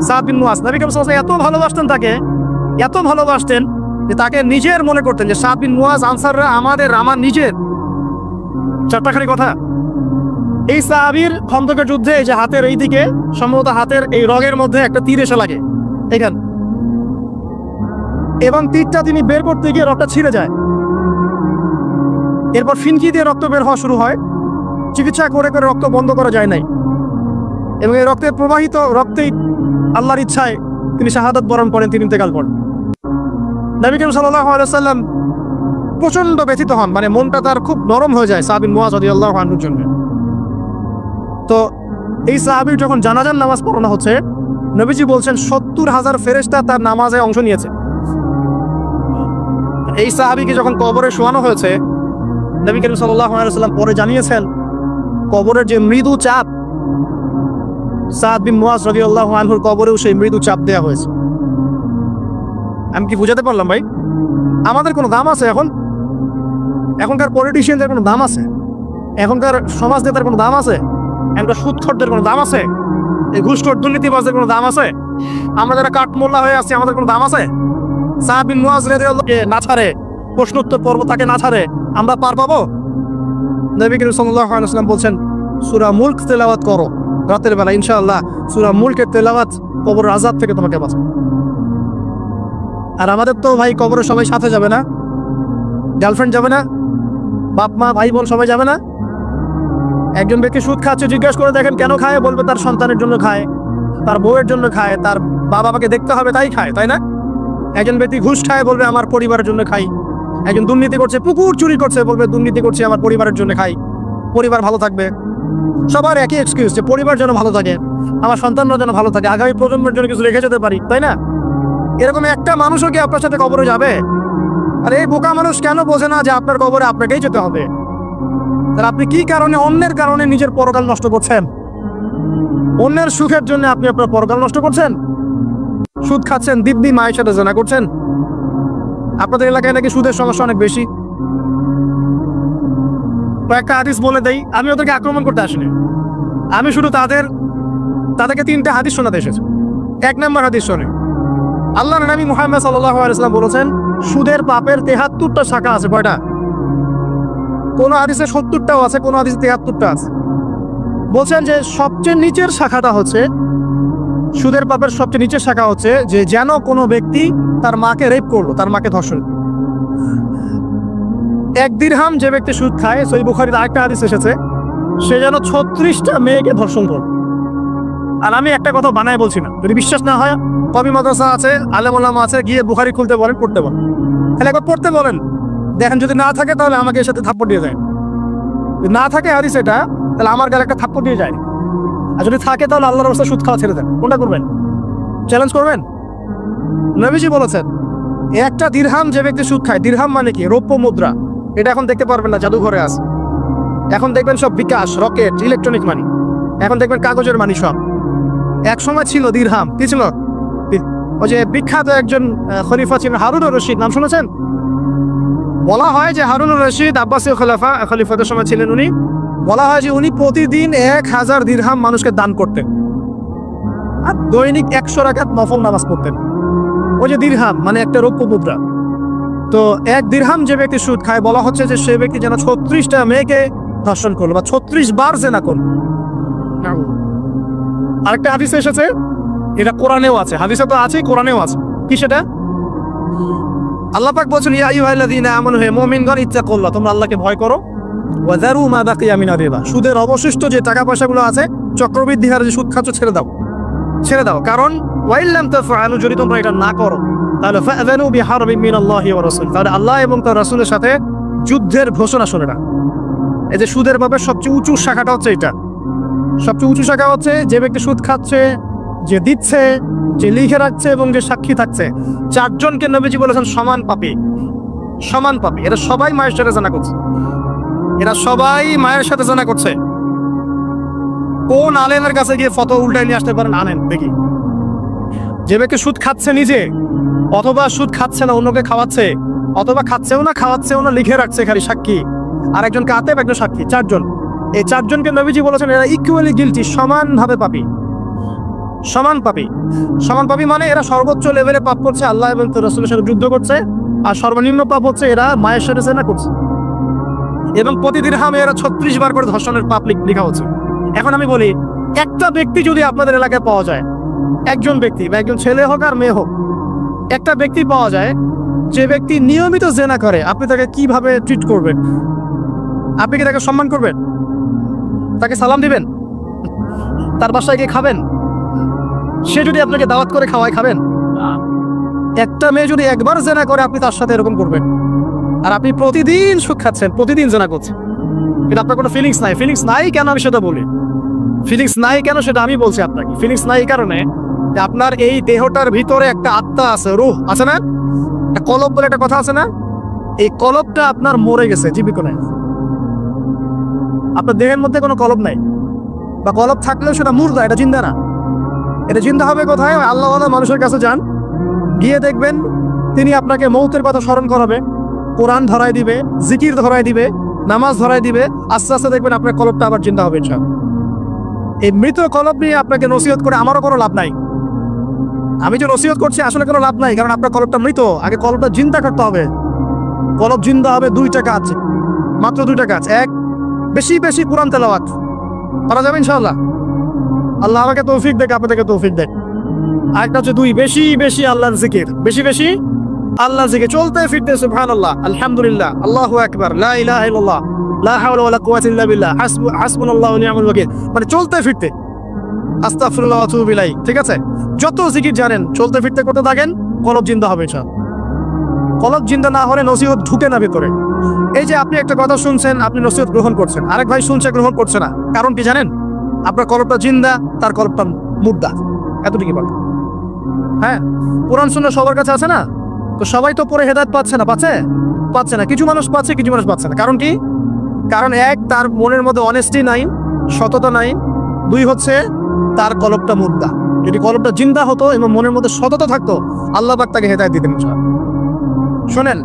সাদ বিন মুয়াজ, নবী করিম সাল্লাল্লাহু আলাইহি ওয়াসাল্লাম এত ভালোবাসতেন তাকে, এত ভালোবাসতেন যে তাকে নিজের মনে করতেন যে সাদ বিন মুয়াজ আনসাররা আমার নিজের। 4টাখানি কথা। এই সাহাবীর খন্দকের যুদ্ধে এই যে হাতের এই দিকে, সম্ভবত হাতের এই রগের মধ্যে একটা তীর এসে লাগে এখানে, এবং তীরটা তিনি বের করতে গিয়ে রক্তটা ছিঁড়ে যায়। এরপর ফিনকি দিয়ে রক্ত বের হওয়া শুরু হয়। চিকিৎসা করে করে রক্ত বন্ধ করা যায় নাই, এবং এই রক্তের প্রবাহিত রক্তেই আল্লাহর ইচ্ছায় তিনি শাহাদাত বরণ করেন, তিনি ইন্তেকাল করেন। নবী করিম সাল্লাল্লাহু আলাইহি ওয়াসাল্লাম প্রচন্ড ব্যথিত হন, মানে মনটা তার খুব নরম হয়ে যায় সাদ বিন মুয়াজ রাদিয়াল্লাহু আনহুর জন্য। তো এই সাহাবীর যখন জানাজার নামাজ পড়ানো হচ্ছে, নবীজি বলছেন 70,000 ফেরেশতা তার নামাজে অংশ নিয়েছে। এই সাহাবীকে যখন কবরে শোয়ানো হয়েছে, নবী করিম সাল্লাল্লাহু আলাইহি ওয়াসাল্লাম পরে জানিয়েছেন কবরের যে মৃদু চাপ, সাদ বিন মুয়াজ রাদিয়াল্লাহু আনহুর কবরেও সেই মৃদু চাপ দেওয়া হয়েছে। আমি কি বুঝাতে পারলাম ভাই? আমাদের কোনো দাম আছে এখন? এখনকার পলিটিশিয়ানদের কোনো দাম আছে? এখনকার সমাজ নেতার কোনো দাম আছে? এখনকার সুদখোরদের কোনো দাম আছে? এই ঘুষখোর দুর্নীতিবাজদের কোনো দাম আছে? আমরা যারা কাঠমোল্লা হয়ে আছি, আমাদের কোনো দাম আছে? সাদ বিন মুয়াজ রাদিয়াল্লাহু না ছাড়ে, প্রশ্নোত্তর পর্ব তাকে না ছাড়ে, আমরা পার পাবো? নবী করিম সাল্লাল্লাহু আলাইহি ওয়াসাল্লাম বলছেন সূরা মুলক তেলাওয়াত করো রাতের বেলা, ইনশাআল্লাহ সূরা মুলকের তেলাওয়াত কবরের আযাব থেকে তোমাকে বাঁচাবে। আর আমাদের তো ভাই কবরে সবাই সাথে যাবে না, গার্লফ্রেন্ড যাবে না, বাপ মা ভাই বোন সবাই যাবে না। একজন ব্যক্তি সুদ খাচ্ছে, জিজ্ঞাসা করে দেখেন কেন খায়, বলবে তার সন্তানের জন্য খায়, তার বউয়ের জন্য খায়, তার বাবা মাকে দেখতে হবে তাই খায়, তাই না? একজন ব্যক্তি ঘুষ খায়, বলবে আমার পরিবারের জন্য খাই। একজন দুর্নীতি করছে, পুকুর চুরি করছে, বলবে দুর্নীতি করছে আমার পরিবারের জন্য খাই, পরিবার ভালো থাকবে। সবার একই এক্সকিউজ যে পরিবার যেন ভালো থাকে, আমার সন্তানরা যেন ভালো থাকে, আগামী প্রজন্মের জন্য কিছু রেখে যেতে পারি, তাই না? এরকম একটা মানুষও কি আপনার সাথে কবরে যাবে? আর এই বোকা মানুষ কেন বোঝে না যে আপনার কবরে আপনাকেই যেতে হবে? তাহলে আপনি কি কারণে, অন্যের কারণে নিজের পরকাল নষ্ট করছেন? অন্যের সুখের জন্য আপনি আপনার পরকাল নষ্ট করছেন। সুদ খাচ্ছেন, দিব্যি মায়ের সাথে জেনা করছেন। আপনাদের এলাকায় নাকি সুদের সমস্যা অনেক বেশি। কয়েকটা হাদিস বলে দেই, আমি ওদেরকে আক্রমণ করতে আসিনি, আমি শুধু তাদেরকে 3টে হাদিস শোনাতে এসেছি। 1 নম্বর হাদিস শোনে, আল্লাহর নবী মুহাম্মদ সাল্লাল্লাহু আলাইহি ওয়াসাল্লাম বলেছেন সুদের পাপের 73টা শাখা আছে। কয়টা? কোন হাদিসে 70টাও আছে, কোন হাদিসে 73টা আছে। বলছেন যে সবচেয়ে নিচের শাখাটা হচ্ছে, সুদের পাপের সবচেয়ে নিচের শাখা হচ্ছে যে যেন কোনো ব্যক্তি তার মাকে রেপ করলো, তার মাকে ধর্ষণ। 1 দিরহাম যে ব্যক্তি সুদ খায়, সহিহ বুখারীর আরেকটা হাদিস এসেছে, সে যেন 36টা মেয়েকে ধর্ষণ করলো। আর আমি একটা কথা বানায় বলছি না, যদি বিশ্বাস না হয় কবি মাদ্রাসা আছে, আলেম ওলামা আছে, গিয়ে বুখারী খুলতে বলেন, পড়তে বলেন, তাহলে একবার পড়তে বলেন, দেখেন যদি না থাকে তাহলে আমাকে এর সাথে থাপ্পড় দিয়ে যায়। যদি না থাকে হাদিস এটা, তাহলে আমার গালে একটা থাপ্পড় দিয়ে যায়। আর যদি থাকে তাহলে আল্লাহর রাস্তায় সুদ খাওয়া ছেড়ে দেন। কোনটা করবেন? চ্যালেঞ্জ করবেন? নবীজি বলেছেন 1টা দিরহাম যে ব্যক্তি সুদ খায়, দিরহাম মানে কি? রৌপ্য মুদ্রা। এটা এখন দেখতে পারবেন না, জাদুঘরে আছে। এখন দেখবেন সব বিকাশ, রকেট, ইলেকট্রনিক মানি, এখন দেখবেন কাগজের মানি সব। এক সময় ছিল দিরহাম। কি ছিল? ওই যে বিখ্যাত একজন খলিফা ছিলেন হারুনুর রশিদ, নাম শুনেছেন? বলা হয় যে হারুনুর রশিদ আব্বাসীয় খলিফাদের সময় ছিলেন উনি। বলা হয় যে উনি প্রতিদিন 1000 দিরহাম মানুষকে দান করতেন, আর দৈনিক 100 রাকাত নফল নামাজ পড়তেন। ওই যে দিরহাম মানে একটা রৌপ্য মুদ্রা। তো 1 দিরহাম যে ব্যক্তি সুদ খায়, বলা হচ্ছে যে সে ব্যক্তি যেন 36টা মেয়েকে ধর্ষণ করলো বা 36 বার জেনা করলো। আরেকটা হাদিস এসেছে, এটা কোরআনেও আছে, হাদিসে তো আছে, কোরআনেও আছে। কি সেটা? আল্লাহ পাক বলেন ইয়া আইয়ুহাল্লাযীনা আমানু, হে মুমিনগণ, ইত্তাকুল্লাহ, তোমরা আল্লাহকে ভয় করো, ওয়া যারু মা বাকিয়া মিনার রিবা, সুদের অবশিষ্ট যে টাকা পয়সাগুলো আছে, চক্রবৃদ্ধি হারে যে সুদ খাচ্ছ, ছেড়ে দাও। কারণ ওয়াইল্লাম তাফআলু, যদি তোমরা এটা না করো তাহলে ফাযানু বিহারবিন মিনাল্লাহি ওয়া রাসূল, তাহলে আল্লাহ এবং তার রাসূলের সাথে যুদ্ধের ঘোষণা শোনে না। এই যে সুদের পাপের সবচেয়ে উঁচু শাখাটা হচ্ছে এটা। সবচেয়ে উঁচু শাখা হচ্ছে যে ব্যক্তি সুদ খাচ্ছে, যে দিচ্ছে, যে লিখে রাখছে এবং যে সাক্ষী থাকছে। চারজনকে নবীজি বলেছেন সমান পাপী, সমান পাপী। এরা সবাই মায়ের সাথে জানা করছে, এরা সবাই মায়ের সাথে জানা করছে। কোন আলেমের কাছে গিয়ে ফটো উল্টায় নিয়ে আসতে পারেন? আনেন দেখি। যে ব্যক্তি সুদ খাচ্ছে নিজে, অথবা সুদ খাচ্ছে না অন্যকে খাওয়াচ্ছে, অথবা খাচ্ছেও না খাওয়াচ্ছেও না, লিখে রাখছে খালি সাক্ষী, আর একজন কাতেব একজন সাক্ষী, চারজন। এই চারজনকে নবীজি বলেছেন এরা ইকুয়ালি গিলটি, সমানভাবে পাপী, সমান পাপী। সমান পাপী মানে এরা সর্বোচ্চ লেভেলে পাপ করছে, আল্লাহ এবং রাসূলের সাথে যুদ্ধ করছে, আর সর্বনিম্ন পাপ হচ্ছে এরা মায়ের সাথে জেনা করছে। এবং প্রতিদিন হামে এরা 36 বার করে ধর্ষণের পাপ লেখা হচ্ছে। এখন আমি বলি, একটা ব্যক্তি যদি আপনাদের এলাকায় পাওয়া যায়, একজন ব্যক্তি বা একজন ছেলে হোক আর মেয়ে হোক, একটা ব্যক্তি পাওয়া যায় যে ব্যক্তি নিয়মিত জেনা করে, আপনি তাকে কিভাবে ট্রিট করবেন? আপনি কি তাকে সম্মান করবেন? তাকে সালাম দিবেন? তার বাসায় গিয়ে খাবেন? সে যদি আপনাকে দাওয়াত করে খাওয়ায়, খাবেন? একটা মেয়ে যদি একবার জেনা করে, আপনি তার সাথে এরকম করবেন? আর আপনি প্রতিদিন সুখ খাচ্ছেন, প্রতিদিন জেনা করছেন, কিন্তু আপনার কোনো ফিলিংস নাই। ফিলিংস নাই কেন আমি সেটা বলি, ফিলিংস নাই কেন সেটা আমি বলছি আপনাকে। ফিলিংস নাই এই কারণে যে আপনার এই দেহটার ভিতরে একটা আত্মা আছে, রূহ আছে না, একটা কলব বলে একটা কথা আছে না, এই কলবটা আপনার মরে গেছে, জীবিত নাই। আপনার দেহের মধ্যে কোনো কলব নাই, বা কলব থাকলেও সেটা মুর্দা, এটা জিন্দা না। এটা জিন্দা হবে কোথায়? আল্লাহ মানুষের কাছে যান, গিয়ে দেখবেন তিনি আপনাকে মৌতের কথা স্মরণ করাবে, কোরআন ধরাই দিবে, জিকির ধরাই দিবে, নামাজ ধরাই দিবে। আস্তে আস্তে দেখবেন আপনার কলবটা আবার জিন্দা হবে ইনশাআল্লাহ। এই মৃত কলব নিয়ে আপনাকে নসিহত করে আমারও কোনো লাভ নাই। আমি যে নসিহত করছি আসলে কোনো লাভ নাই, কারণ আপনার কলবটা মৃত। আগে কলবটা জিন্দা করতে হবে। কলব জিন্দা হবে 2টা কাজ, মাত্র 2টা কাজ। এক, বেশি বেশি কোরআন তেলাওয়াত করা যাবে ইনশাআল্লাহ। আল্লাহ আমাকে তৌফিক দেখ, আপনাদেরকে তৌফিক দেখ। আরেকটা হচ্ছে 2, বেশি বেশি আল্লাহর জিকির, বেশি বেশি আল্লাহর জিকির, চলতে ফিরতে সুবহানাল্লাহ, আলহামদুলিল্লাহ, আল্লাহু আকবার, লা ইলাহা ইল্লাল্লাহ, লা হাওলা ওয়ালা কুওয়াতা ইল্লা বিল্লাহ, হাসবুনাল্লাহু ওয়া নি'মাল ওয়াকিল। মানে চলতে ফিরতে, আস্তাগফিরুল্লাহ ওয়া আতুবু ইলাইহি। ঠিক আছে, যত জিকির জানেন চলতে ফিরতে করতে থাকেন, কলব জিন্দা হবে ইনশাআল্লাহ। কলব জিন্দা না হলে নসিহত ঢুকে না ভিতরে। এই যে আপনি একটা কথা শুনছেন, আপনি নসিহত গ্রহণ করছেন, আরেক ভাই শুনছে গ্রহণ করছে না, কারণ কি জানেন? আপনার কলবটা জিন্দা, তার কলবটা মুর্দা, এতটুকুই বল। হ্যাঁ, কোরআন সুন্নাহ সবার কাছে আছে না, তো সবাই তো পরে হেদায়েত পাচ্ছে না, পাচ্ছে না। কিছু মানুষ পাচ্ছে, কিছু মানুষ পাচ্ছে না। কারণ কি? কারণ এক, তার মনের মধ্যে অনেস্টি নাই, সততা নাই। 2 হচ্ছে তার কলবটা মুর্দা। যদি কলবটা জিন্দা হতো এবং মনের মধ্যে সততা থাকতো, আল্লাহ পাক তাকে হেদায়েত দিতেন ইনশাআল্লাহ। শোনেন,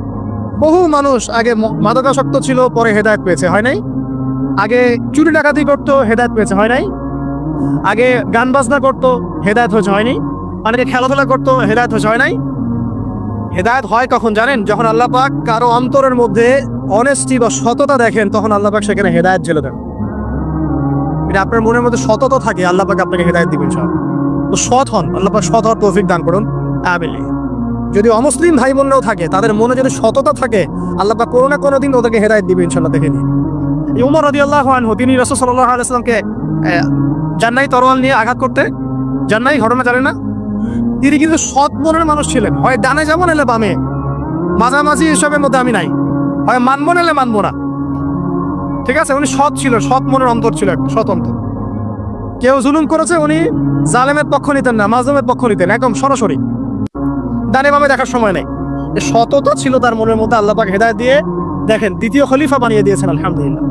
বহু মানুষ আগে মাদকাসক্ত ছিল, পরে হেদায়েত পেয়েছে, হয় নাই? আগে চুরি ডাকাতি করতো, হেদায়েত পেয়েছে, হয় নাই? আগে গান বাজনা করতো, হেদায়েত হয়েছে, হয়নি? অনেকে খেলাধুলা করতো, হেদায়েত হয়েছে, হয় নাই? হেদায়েত হয় কখন জানেন? যখন আল্লাহ পাক কারো অন্তরের মধ্যে অনেস্টি বা সততা দেখেন, তখন আল্লাহ পাক সেখানে হেদায়েত জেলে দেন। এটা আপনার মনের মধ্যে সততা থাকে, আল্লাহ পাক আপনাকে হেদায়েত দিবেন ইনশাআল্লাহ। তো সৎ হন, আল্লাহ পাক সৎ হওয়ার তৌফিক দান করুন, আমিন। যদি অমুসলিম ভাই বোনরাও থাকে, তাদের মনে যদি সততা থাকে, আল্লাহ পাক কোনো না কোনো দিন ওদেরকে হেদায়েত দিবে ইনশাআল্লাহ। দেখে নিন, উমর রাদিয়াল্লাহু আনহু, তিনি রাসূল সাল্লাল্লাহু আলাইহি ওয়াসাল্লামকে জান্নাই তরোয়াল নিয়ে আঘাত করতে, জান্নাই ঘটনা জানেন না? তিনি কিন্তু সৎ মনের মানুষ ছিলেন। হয় ডানে যাবো নাহলে বামে, মাঝামাঝি এসবের মধ্যে আমি নাই। হয় মানবো নাহলে মানবো না। ঠিক আছে, উনি সৎ ছিল, সৎ মনের অন্তর ছিল, স্বতন্ত্র। কেউ জুলুম করেছে, উনি জালেমের পক্ষ নিতেন না, মাজলুমের পক্ষ নিতেন, একদম সরাসরি, ডানে বামে দেখার সময় নেই। সততা ছিল তার মনের মধ্যে, আল্লাহ পাক হেদায়েত দিয়ে দেখেন 2য় খলিফা বানিয়ে দিয়েছেন, আলহামদুলিল্লাহ।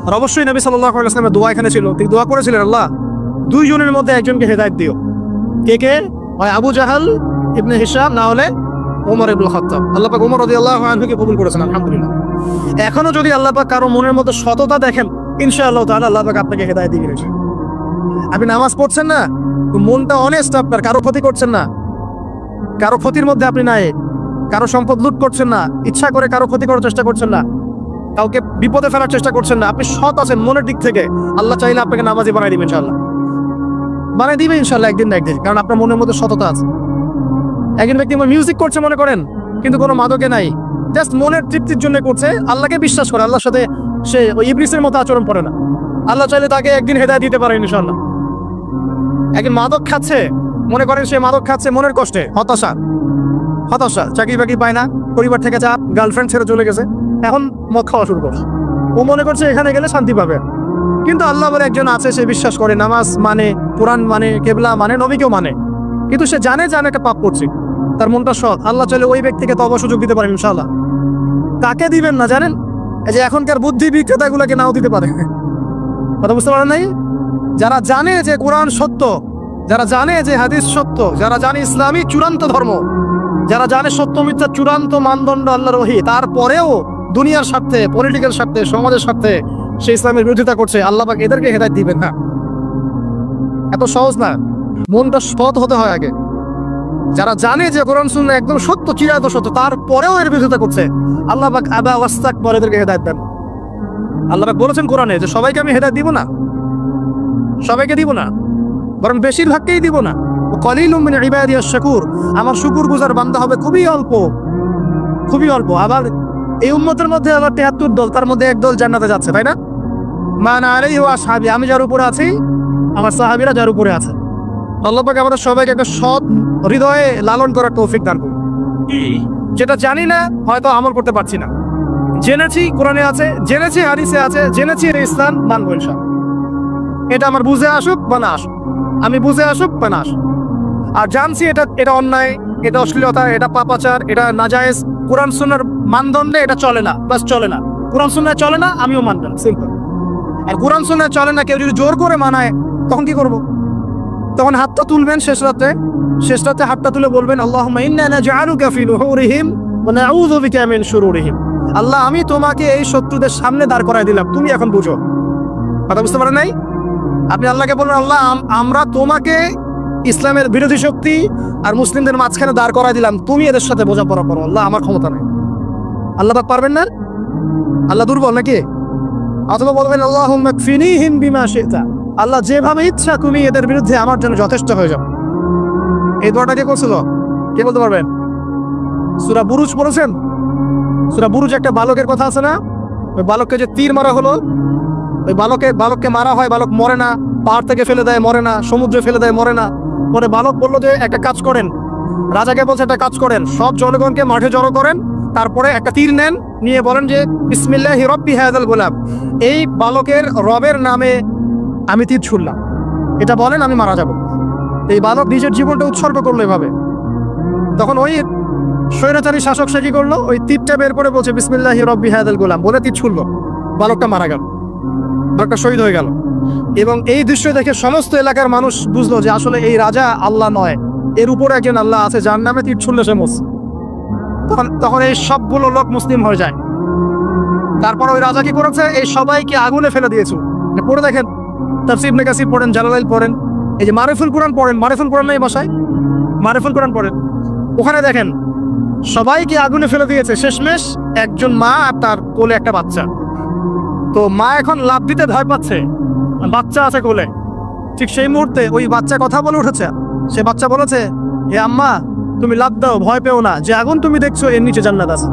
আর অবশ্যই নবী সাল্লাল্লাহু আলাইহি ওয়াসাল্লামের দোয়া এখানে ছিল। তিনি দোয়া করেছিলেন, আল্লাহ 2 জনের মধ্যে একজনকে হেদায়েত দিও। কে? হয় আবু জাহাল ইবনে হিশাম, না হলে ওমর ইবনে খাত্তাব। আল্লাহ পাক ওমর রাদিয়াল্লাহু আনহুকে কবুল করেছেন, আলহামদুলিল্লাহ। এখনো যদি আল্লাহ পাক কারো মনের মধ্যে সততা দেখেন, ইনশাআল্লাহ তাআলা আল্লাহ পাক আপনাকে হেদায়েত দিয়ে দিবেন। আপনি নামাজ পড়ছেন না, মনটা অনেস্ট আপনার, কারো ক্ষতি করছেন না, কারো ক্ষতির মধ্যে আপনি নাই, কারো সম্পদ লুট করছেন না, ইচ্ছা করে কারো ক্ষতি করার চেষ্টা করছেন না, কাউকে বিপদে ফেলার চেষ্টা করছেন না, আপনি সৎ আছেন মনের দিক থেকে, আল্লাহ চাইলে আপনাকে নামাজি বানাই দিবেন ইনশাআল্লাহ। বানাই দিবে ইনশাআল্লাহ একদিন না একদিন, কারণ আপনার মনের মধ্যে সততা আছে। একজন ব্যক্তি মিউজিক করছে মনে করেন, কিন্তু কোনো মাদকে নাই, জাস্ট মনের তৃপ্তির জন্য করছে, আল্লাহকে বিশ্বাস করে, আল্লাহর সাথে সে ওই ইবলিসের মতো আচরণ করে না। আল্লাহ চাইলে তাকে একদিন হেদায়েত দিতে পারেন ইনশাআল্লাহ। একজন মাদক খাচ্ছে, মনে করেন সে মাদক খাচ্ছে মনের কষ্টে, হতাশা, চাকরি বাকরি পায় না, পরিবার থেকে চাপ, গার্লফ্রেন্ড ছেড়ে চলে গেছে, এখন মদ খাওয়া শুরু করছে। ও মনে করছে এখানে গেলে শান্তি পাবে, কিন্তু আল্লাহ বলে একজন আছে, সে বিশ্বাস করে, নামাজ মানে, কোরআন মানে, কেবলা মানে, নবীকেও মানে, কিন্তু সে জানে যে আমি একটা পাপ করছি, তার মনটা সৎ। আল্লাহ চাইলে ওই ব্যক্তিকে তওবা সুযোগ দিতে পারেন ইনশাআল্লাহ। কাকে দিবেন না জানেন? এই যে এখনকার বুদ্ধি বিক্রেতাগুলোকে নাও দিতে পারে। কথা বুঝতে পারেন নাই? যারা জানে যে কোরআন সত্য, যারা জানে যে হাদিস সত্য, যারা জানে ইসলামী চূড়ান্ত ধর্ম, যারা জানে সত্য মিথ্যা চূড়ান্ত মানদণ্ড আল্লাহর ওহী, তারপরেও দুনিয়ার স্বার্থে, পলিটিক্যাল স্বার্থে, সমাজের স্বার্থে সে ইসলামের বিরোধিতা করছে, আল্লাহ পাক এদেরকে হেদায়েত দিবেন না। এত সহজ না, মনটা সৎ হতে হয় আগে। যারা জানে যে কোরআন সুন্নাহ একদম সত্য, চিরায়ত সত্য, তারপরেও এর বিরোধিতা করছে, আল্লাহ পাক আবা ওয়াস্তাকবার এদেরকে হেদায়েত দেন। আল্লাহ পাক বলেছেন কোরআনে যে সবাইকে আমি হেদায়েত দিব না, সবাইকে দিব না, বরং বেশিরভাগকেই দিব না। কলিলুম মিন ইবাদিয়াশ শাকুর, আমার শুকরগুজার বান্দা হবে খুবই অল্প, খুবই অল্প। আবার এই উম্মতের মধ্যে আবার ৭৩ দল, তার মধ্যে এক দল জান্নাতে যাচ্ছে, তাই না? মান আলাইহি ওয়া আসহাবি, আমি যার উপরে আছি, আমার সাহাবীরা যার উপরে আছে। আল্লাহ পাক আমাদের সবাইকে একটা সৎ হৃদয়ে লালন করার তৌফিক দান করুন। যেটা জানি না হয়তো আমল করতে পারছি না, জেনেছি কোরআনে আছে, জেনেছি হাদিসে আছে, জেনেছি ইসলাম মানবো ইনশাআল্লাহ। এটা আমার বুঝে আসুক বা না আসুক, আমি বুঝে আসুক বা না আসুক, আর জানছি এটা অন্যায়, এটা অশ্লীলতা, এটা পাপাচার, এটা নাজায়েজ, কোরআন সুন্নাহর মানদণ্ডে এটা চলে না, বাস চলে না। কোরআন সুন্নাহ চলে না, আমিও মানব না, সিম্পল। আর কোরআন সুন্নাহ চলে না, কেউ যদি জোর করে মানায়, তখন কি করব? তখন হাতটা তুলবেন শেষ রাতে হাতটা তুলে বলবেন, আল্লাহুম্মা ইন্না নাজআলুকা ফি নুহুরিহিম ওয়া নাউযু বিকা মিন শুরুরিহিম। আল্লাহ, আমি তোমাকে এই শত্রুদের সামনে দাঁড় করায় দিলাম, তুমি এখন বুঝো। কথা বুঝতে পারেন নাই? আপনি আল্লাহকে বলবেন, আল্লাহ আমরা তোমাকে ইসলামের বিরোধী শক্তি আর মুসলিমদের মাঝখানে দাঁড় করায় দিলাম, তুমি এদের সাথে বোঝাপড়া করো। আল্লাহ, আমার ক্ষমতা নেই। আল্লাহ পাক পারবেন না? আল্লাহ দুর্বল নাকি? অথবা বলবেন, আল্লাহুম্মা কফিনিহিম বিমা শি'তা, আল্লাহ যেভাবে ইচ্ছা তুমি এদের বিরুদ্ধে আমার জন্য যথেষ্ট হয়ে যাও। এই দোয়াটা কে করছিল? কে বলতে পারবেন? সূরা বুরুজ পড়েছেন? সূরা বুরুজ একটা বালকের কথা আছে না? ওই বালককে যে তীর মারা হলো, ওই বালককে মারা হয়, বালক মরে না, পাহাড় থেকে ফেলে দেয়, মরে না, সমুদ্রে ফেলে দেয়, মরে না। পরে বালক বললো যে একটা কাজ করেন, রাজাকে বলছে একটা কাজ করেন, সব জনগণকে মাঠে জড়ো করেন, তারপরে একটা তীর নেন, নিয়ে বলেন যে বিসমিল্লাহি রব্বি হাযাল গোলাম, এই বালকের রবের নামে আমি তীর ছুড়লাম, এটা বলেন, আমি মারা যাব। এই বালক নিজের জীবনটা উৎসর্গ করলো এভাবে। তখন ওই স্বৈরাচারী শাসক সে কি করলো? ওই তীরটা বের করে বলছে বিসমিল্লাহি রব্বি হাযাল গোলাম বলে তীর ছুড়লো, বালকটা মারা গেল, বালকটা শহীদ হয়ে গেল। এবং এই দৃশ্য দেখে সমস্ত এলাকার মানুষ বুঝলো যে আসলে এই রাজা আল্লাহ নয়, এর উপরে একজন আল্লাহ আছে, যার নামে তীর ছুড়লে সে মুসলিম। তখন এই সবগুলো লোক মুসলিম হয়ে যায়। তারপর ওই রাজা কি করেছে? এই সবাইকে আগুনে ফেলে দিয়েছে। পড়ে দেখেন, তাফসীর ইবনে কাসির পড়েন, জালালাইল পড়েন, এই যে মারিফুল কোরআন পড়েন, মারিফুল কোরআন নাই বাসায়, মারিফুল কোরআন পড়েন, ওখানে দেখেন সবাইকে আগুনে ফেলে দিয়েছে। শেষমেশ একজন মা আর তার কোলে একটা বাচ্চা। তো মা এখন লাফ দিতে ভয় পাচ্ছে, বাচ্চা আছে কোলে। ঠিক সেই মুহূর্তে ওই বাচ্চা কথা বলে উঠেছে। সে বাচ্চা বলেছে, হে আম্মা, তুমি লাফ দাও, ভয় পেও না, যে আগুন তুমি দেখছো এর নিচে জান্নাত আছে।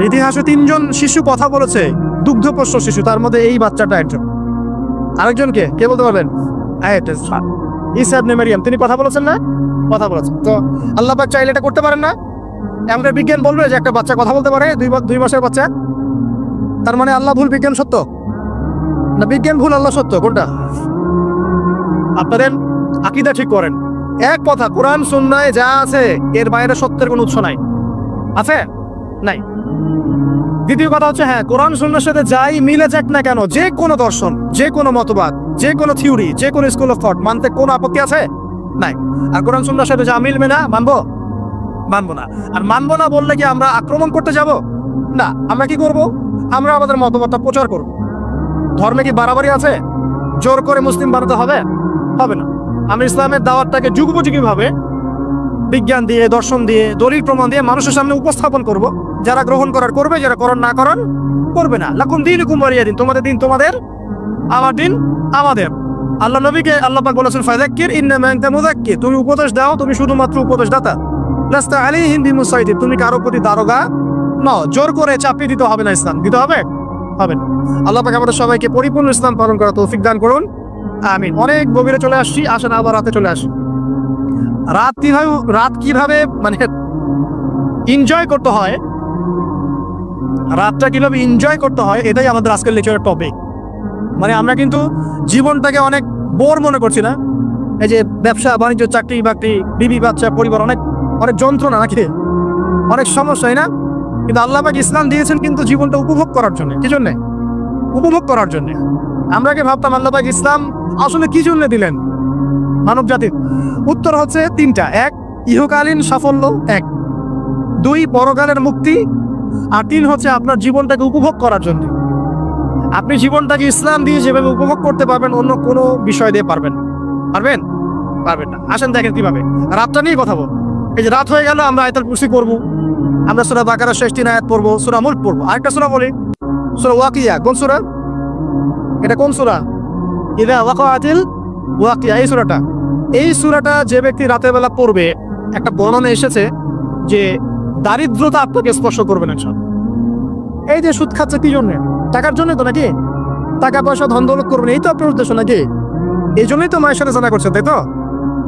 ইতিহাসে 3 জন শিশু কথা বলেছে, দুগ্ধপোষ্য শিশু, তার মধ্যে এই বাচ্চাটা একজন। আরেকজনকে কে বলতে পারবেন? ঈসা ইবনে মারইয়াম, তিনি কথা বলেছেন না? কথা বলেছেন। তো আল্লাহ পাক চাইলে এটা করতে পারেন না? আমাদের বিজ্ঞান বলবে যে একটা বাচ্চা কথা বলতে পারে, 2 মাসের বাচ্চা। তার মানে আল্লাহ ভুল, বিজ্ঞান সত্য? না বিজ্ঞান ভুল, আল্লাহ সত্য? কোনটা? আপনাদের আকীদা ঠিক করেন। এক কথা, কোরআন সুন্নাহয় যা আছে এর বাইরে সত্যের কোনো উৎস নাই। আছে? নাই। দ্বিতীয় কথা হচ্ছে, হ্যাঁ, কোরআন সুন্নাহর সাথে যাই মিলে যাক না কেন, যে কোনো দর্শন, যে কোনো মতবাদ, যে কোনো থিওরি, যে কোনো স্কুল অফ থট মানতে কোনো আপত্তি আছে? নাই। আর কোরআন সুন্নাহর সাথে যা মিলবে না, মানবো না। আর মানবো না বললে কি আমরা আক্রমণ করতে যাব? না। আমরা কি করব? আমরা আমাদের মতবাদটা প্রচার করব। ধর্মে কি বাড়াবাড়ি আছে? জোর করে মুসলিম বানাতে হবে? হবে না। আমরা ইসলামের দাওয়াতটাকে যুগোপযোগীভাবে বিজ্ঞান দিয়ে, দর্শন দিয়ে, দলিল প্রমাণ দিয়ে মানুষের সামনে উপস্থাপন করব। যারা গ্রহণ করার করবে, যারা করার না করার করবে না। লাকুম দীনুকুম ওয়ালিয়া দিন, তোমাদের দিন তোমাদের, আমার দিন আমাদের। আল্লাহ নবীকে আল্লাহ পাক বলেছেন, ফাযাক্কির ইন্নামা আনতা মুযাক্কির, তুমি উপদেশ দাও, তুমি শুধুমাত্র উপদেশদাতা। লাস্তা আলাইহিম বিমুসাইতির, তুমি কারো প্রতি দারোগা নও। জোর করে চাপিয়ে দিতে হবে না, ইসলাম দিতে হবে না। আল্লাহ পাক আমাদের সবাইকে পরিপূর্ণ ইসলাম পালন করার তৌফিক দান করুন, আমিন। অনেক গভীরে চলে আসছি, আসেন আবার রাতে চলে আসি। রাত কিভাবে মানে এনজয় করতে হয় রাতটা কিভাবে এনজয় করতে হয় এটাই আমাদের আজকের লেকচারের টপিক। মানে আমরা কিন্তু জীবনটাকে অনেক বোর মনে করছি না, এই যে ব্যবসা বাণিজ্য চাকরি বাকরি বিবি বাচ্চা পরিবার অনেক অনেক যন্ত্রণা নাকি অনেক সমস্যা, না? কিন্তু আল্লাহ পাক ইসলাম দিয়েছেন কিন্তু জীবনটা উপভোগ করার জন্য। কি জন্যে? উপভোগ করার জন্য। আমরা কি ভাবতাম আল্লাহ পাক ইসলাম আসলে কি জন্য দিলেন মানব জাতির? উত্তর হচ্ছে তিনটা। এক, ইহকালীন সাফল্য, এক। দুই, পরকালের মুক্তি, আর তিন হচ্ছে আপনার জীবনটাকে উপভোগ করার জন্য। আপনি জীবনটাকে ইসলাম দিয়ে যেভাবে উপভোগ করতে পারবেন অন্য কোনো বিষয় দিয়ে পারবেন পারবেন পারবেন না। আসেন দেখেন কিভাবে। রাতটা নিয়ে কথা বল। এই যে রাত হয়ে গেল, আমরা আয়াতুল কুরসি পড়বো, আমরা সূরা বাকারা 6 আয়াত পড়বো, সূরা মুলক পড়বো, আরেকটা সূরা বলি সূরা ওয়াকিয়া। কোন সূরা এটা? কোন সূরা? ইযা ওয়াকাআতিল ওয়াকিয়া, এই সূরাটা। এই সূরাটা যে ব্যক্তি রাতের বেলা পড়বে, একটা বর্ণনা এসেছে যে দারিদ্রতা আপনাকে স্পর্শ করবে না। এই যে সুদ খাচ্ছে কি জন্য? টাকার জন্য তো নাকি? টাকা পয়সা ধন দৌলত করবেন, এই তো আপনার উদ্দেশ্য নাকি? এই জন্যই তো মায়ের সাথে জানা করছেন, তাই তো?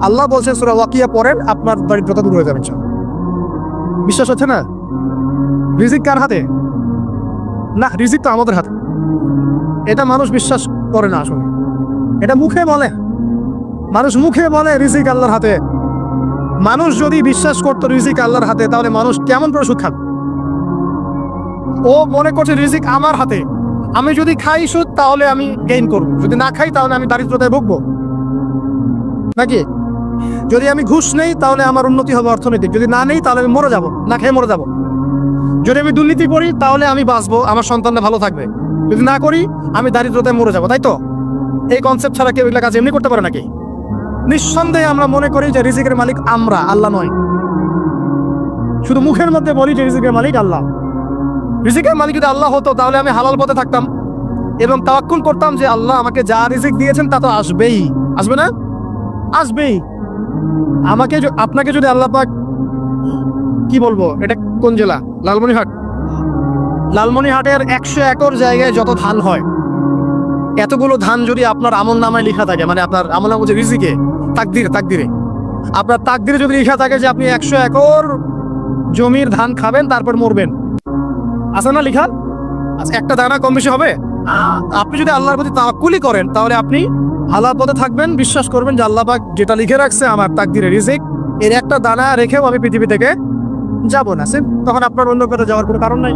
আল্লাহ বলছেন সূরা ওয়াকিয়া পড়েন, আপনার দারিদ্রতা দূর হয়ে যাবে। বিশ্বাস হচ্ছে না? রিজিক কার হাতে? না, রিজিক তো আমাদের হাতে। এটা মানুষ বিশ্বাস করে না আসলে। এটা মুখে বলে, মানুষ মুখে বলে রিজিক আল্লাহর হাতে। মানুষ যদি বিশ্বাস করতো রিজিক আল্লাহর হাতে, তাহলে মানুষ কেমন করে সুদ খাবে? ও মনে করছে রিজিক আমার হাতে, আমি যদি খাই সুদ তাহলে আমি গেইন করবো, যদি না খাই তাহলে আমি দারিদ্রতায় ভুগবো নাকি? যদি আমি ঘুষ নেই তাহলে আমার উন্নতি হবে অর্থনৈতিক, যদি না নেই তাহলে আমি মরে যাব, না খেয়ে মরে যাব। যদি আমি দুর্নীতি করি তাহলে আমি বাঁচবো, আমার সন্তানরা ভালো থাকবে, যদি না করি আমি দারিদ্রতায় মরে যাব, তাই তো? এই কনসেপ্ট ছাড়া কেউ এগুলা কাজ এমনি করতে পারে নাকি? নিঃসন্দেহে আমরা মনে করি যে রিজিকের মালিক আমরা, আল্লাহ নয়। শুধু মুখের মধ্যে বলি যে রিজিকের মালিক আল্লাহ। রিজিকের মালিক যদি আল্লাহ হতো তাহলে আমি হালাল পথে থাকতাম এবং তাওয়াক্কুল করতাম যে আল্লাহ আমাকে যা রিজিক দিয়েছেন তা তো আসবেই, আসবে না? আসবেই। আমাকে আপনাকে যদি আল্লাহ পাক, কি বলবো, এটা কোন জেলা? লালমনিরহাট। লালমনিরহাটের 100 একর জায়গায় যত ধান হয়, এতগুলো ধান যদি আপনার আমল নামায় লেখা থাকে, মানে আপনার আমল নাম হচ্ছে রিজিকে, তাকদিরে আপনার তাকদিরে যদি লেখা থাকে যে আপনি 100 একর জমির ধান খাবেন তারপর মরবেন, আছে না লেখা? আচ্ছা, একটা দানা কম বেশি হবে? আপনি যদি আল্লাহর প্রতি তাওয়াক্কুলি করেন তাহলে আপনি হালাল পথে থাকবেন, বিশ্বাস করবেন যে আল্লাহ পাক যেটা লিখে রাখছে আমার তাকদিরে রিজিক, এর একটা দানা রেখেও আমি পৃথিবী থেকে যাব না, তখন আপনার অন্য কোথাও যাওয়ার কোনো কারণ নাই।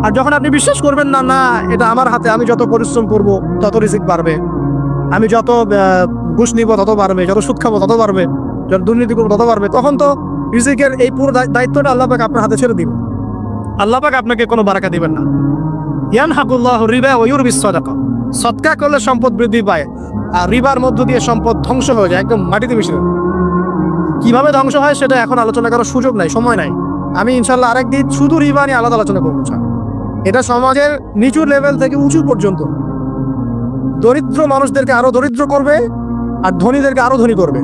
আর যখন আপনি বিশ্বাস করবেন না, না এটা আমার হাতে, আমি যত পরিশ্রম করব তত রিজিক বাড়বে, আমি যত ঘুষ নিব তত বাড়বে, যত সুদ খাবো তত বাড়বে, যত দুর্নীতি করবো তত বাড়বে, তখন তো রিজিকের এই পুরো দায়িত্বটা আল্লাহ পাক আপনার হাতে ছেড়ে দিবে। আল্লাহ পাক আপনাকে কোনো বারাকা দিবেন না। ইয়ানহাকুল্লাহু রিবা ওয়া ইউরবিস সাদাকা, সদকা করলে সম্পদ বৃদ্ধি পায়, আর রিবার মধ্য দিয়ে সম্পদ ধ্বংস হয়ে যায়, একদম মাটিতে মিশে যায়। কিভাবে ধ্বংস হয় সেটা এখন আলোচনা করার সুযোগ নাই, সময় নাই। আমি ইনশাল্লাহ আরেকদিন শুধু রিবা নিয়ে আলাদা আলোচনা করবো। এটা সমাজের নিচু লেভেল থেকে উঁচু পর্যন্ত দরিদ্র মানুষদেরকে আরো দরিদ্র করবে আর ধনীদেরকে আরো ধনী করবে।